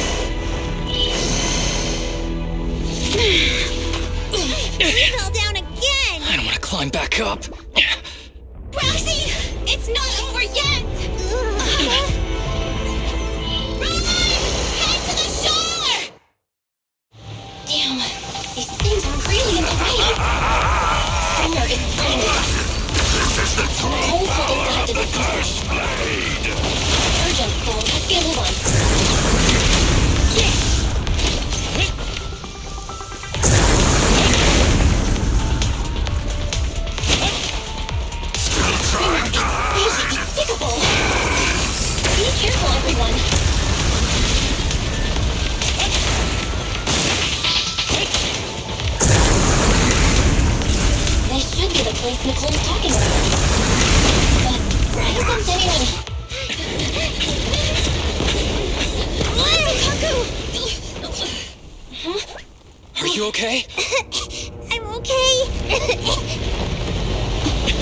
You fell down again.
I don't want to climb back up.
Roxy, it's not over yet. Roman, head to the shore.
Damn, these things are really in the way. Bringer is behind us. The whole told us to head to the sea. Urgent, so let's get a move on. Crazy, despicable. Be careful, everyone. This should be the place Nicole's talking about. But why isn't anyone... Huh?
Are you okay?
I'm okay.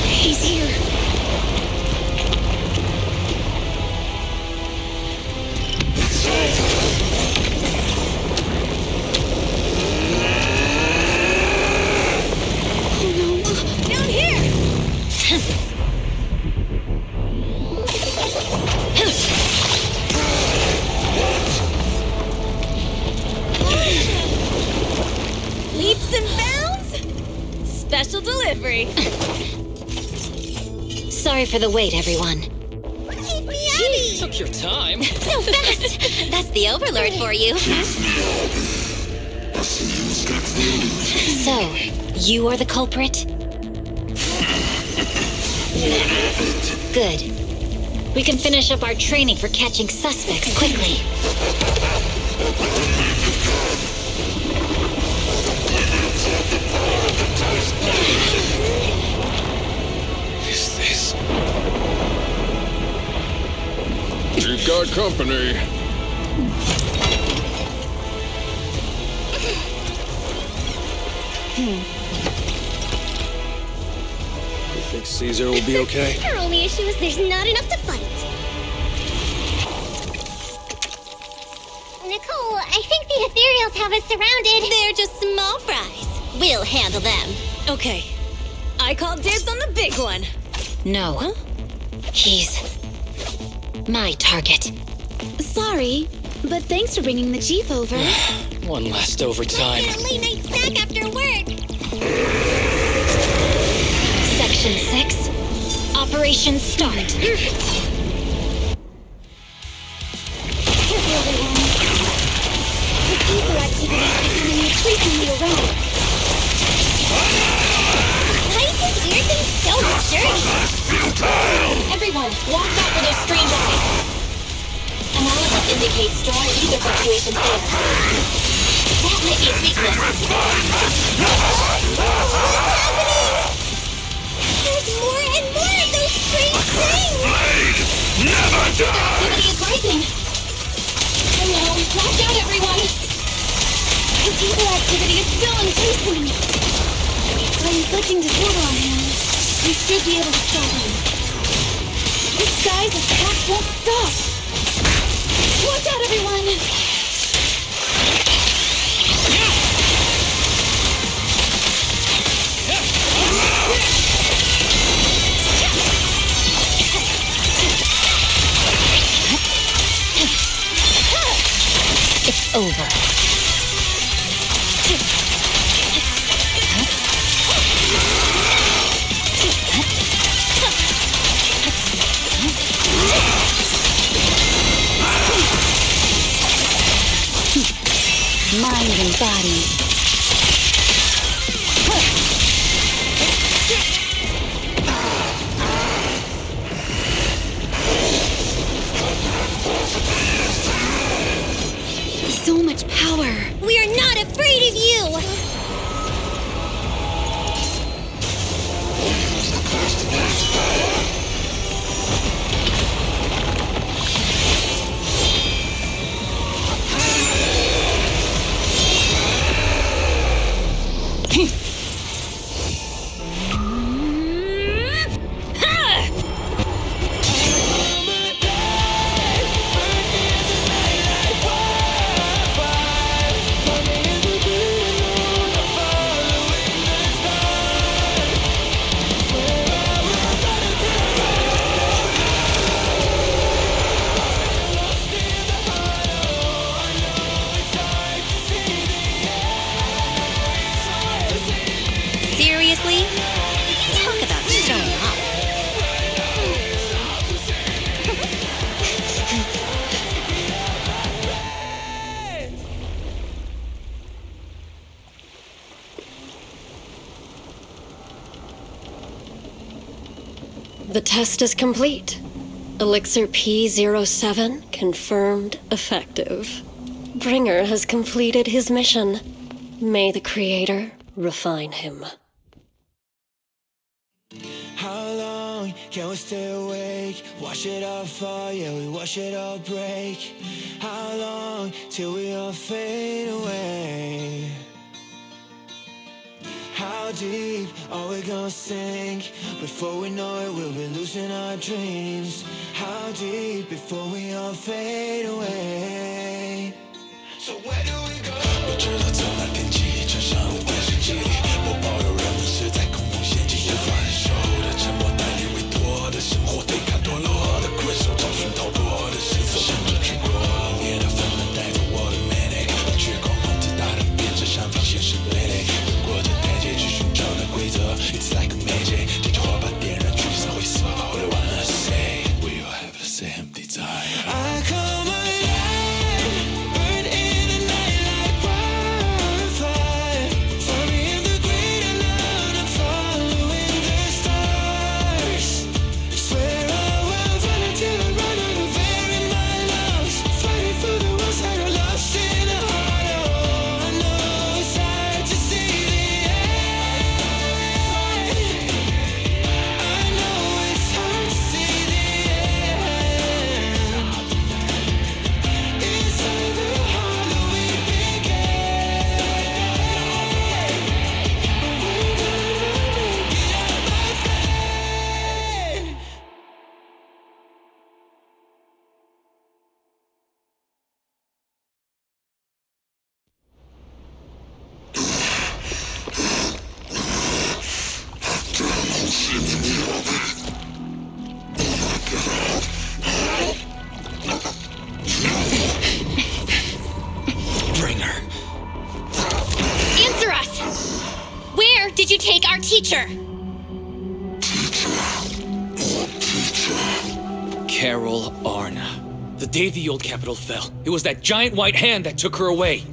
He's here.
Down here. Leaps and bounds. Special delivery.
Sorry for the wait, everyone.
Keep me out.
Took your time.
So fast! That's the Overlord for you.
So, you are the culprit? Good. We can finish up our training for catching suspects quickly.
We've got company.
You think Caesar will be okay?
Our only issue is there's not enough to fight. Nicole, I think the ethereals have us surrounded.
They're just small fries. We'll handle them.
Okay. I call dibs on the big one.
No.
Huh?
He's my target.
Sorry, but thanks for bringing the chief over.
One last overtime.
Get a late night snack after work.
Section 6. Operation start.
Careful, everyone. This ether activity is becoming increasingly erratic.
Why is this weird thing so sturdy?
Everyone, watch out for those strange eyes. Analysis indicates strong ether fluctuations there. That might be its weakness.
What's happening? There's more and more of those strange things!
Never die! Activity is rising. Oh no, watch out, everyone!
This ether activity is still increasing. By inflicting disorder on him, we should be able to stop him. This guy's attack won't stop. Watch out, everyone!
It's over.
Mind and body. So much power.
We are not afraid of you!
Seriously? Talk about showing up.
The test is complete. Elixir P07 confirmed effective. Bringer has completed his mission. May the Creator refine him.
How long can we stay awake? Wash it all fall, yeah, we wash it all break. How long till we all fade away? How deep are we gonna sink? Before we know it, we'll be losing our dreams. How deep before we all fade away? So where do we go? 我知道从那天起，船上无关是激励，我保有人们是在空中陷阱，无法忍受的沉默，带你委托的生活，对抗堕落的困兽，找寻逃脱的线索，甚至去过冷冽的纷纷，带走我的美丽，却狂妄自大的变成上方现实对垒，越过这台阶去寻找那规则 ，It's like a magic， 这句话把点燃聚散会死， All I wanna say, we all have the same desire. I call my life, burn in the night like wildfire.
teacher?
Carol Arna. The day the old capital fell, it was that giant white hand that took her away.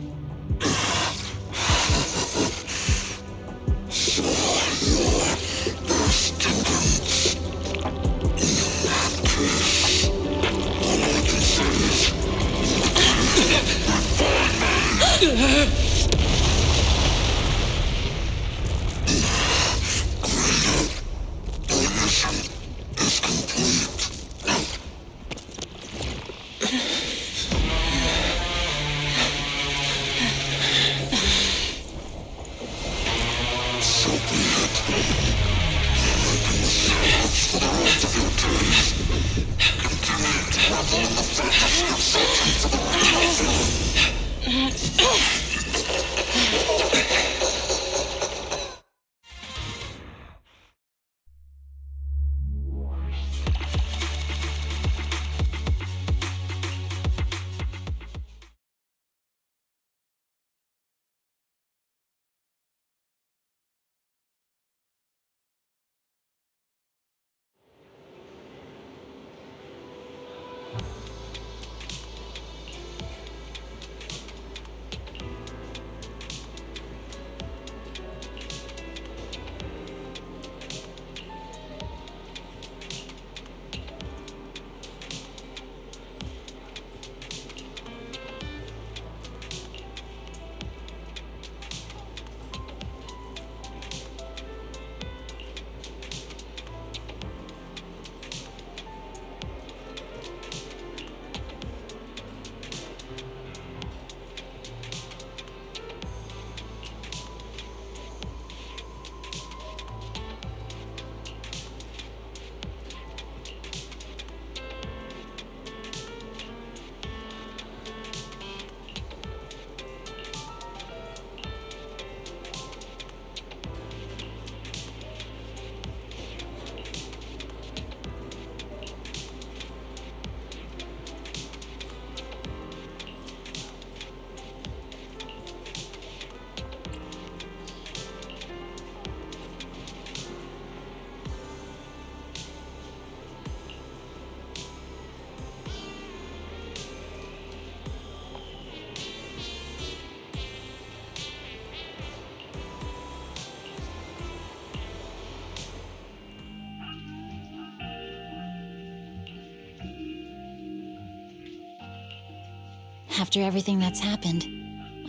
After everything that's happened,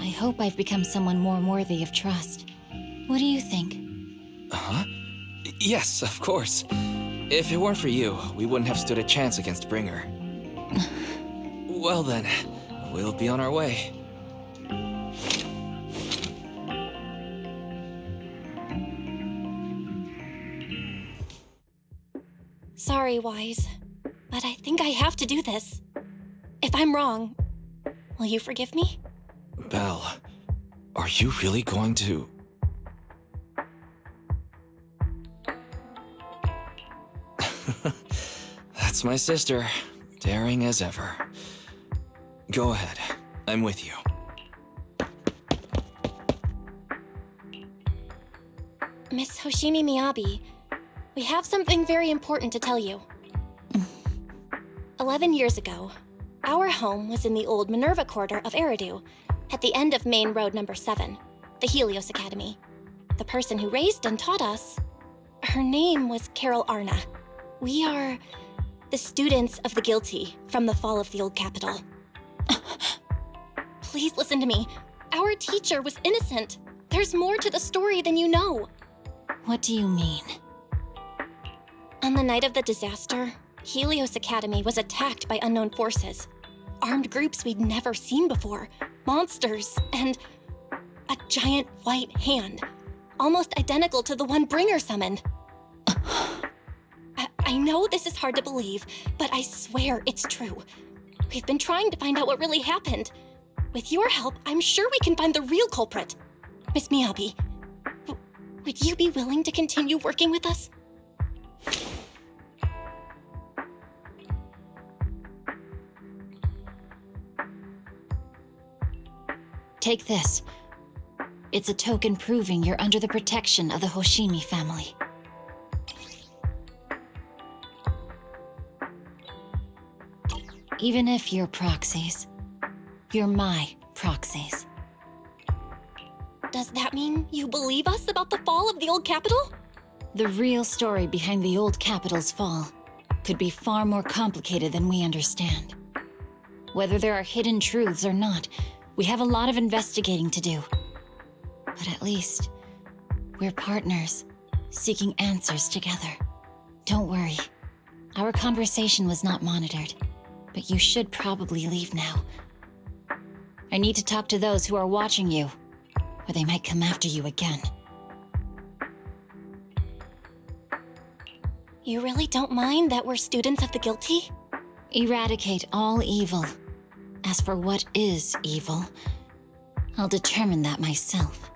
I hope I've become someone more worthy of trust. What do you think?
Huh? Yes, of course. If it weren't for you, we wouldn't have stood a chance against Bringer. Well then, we'll be on our way.
Sorry, Wise, but I think I have to do this. If I'm wrong, will you forgive me?
Belle, are you really going to... That's my sister, daring as ever. Go ahead, I'm with you.
Miss Hoshimi Miyabi, we have something very important to tell you. 11 years ago, our home was in the old Minerva Quarter of Eridu, at the end of Main Road number 7, the Helios Academy. The person who raised and taught us, her name was Carol Arna. We are the students of the guilty from the fall of the old capital. Please listen to me. Our teacher was innocent. There's more to the story than you know.
What do you mean?
On the night of the disaster, Helios Academy was attacked by unknown forces. Armed groups we'd never seen before. Monsters, and a giant white hand. Almost identical to the one Bringer summoned. I know this is hard to believe, but I swear it's true. We've been trying to find out what really happened. With your help, I'm sure we can find the real culprit. Miss Miyabi, would you be willing to continue working with us?
Take this. It's a token proving you're under the protection of the Hoshimi family. Even if you're proxies, you're my proxies.
Does that mean you believe us about the fall of the old capital?
The real story behind the old capital's fall could be far more complicated than we understand. Whether there are hidden truths or not, we have a lot of investigating to do. But at least, we're partners, seeking answers together. Don't worry, our conversation was not monitored, but you should probably leave now. I need to talk to those who are watching you, or they might come after you again.
You really don't mind that we're students of the guilty?
Eradicate all evil. As for what is evil, I'll determine that myself.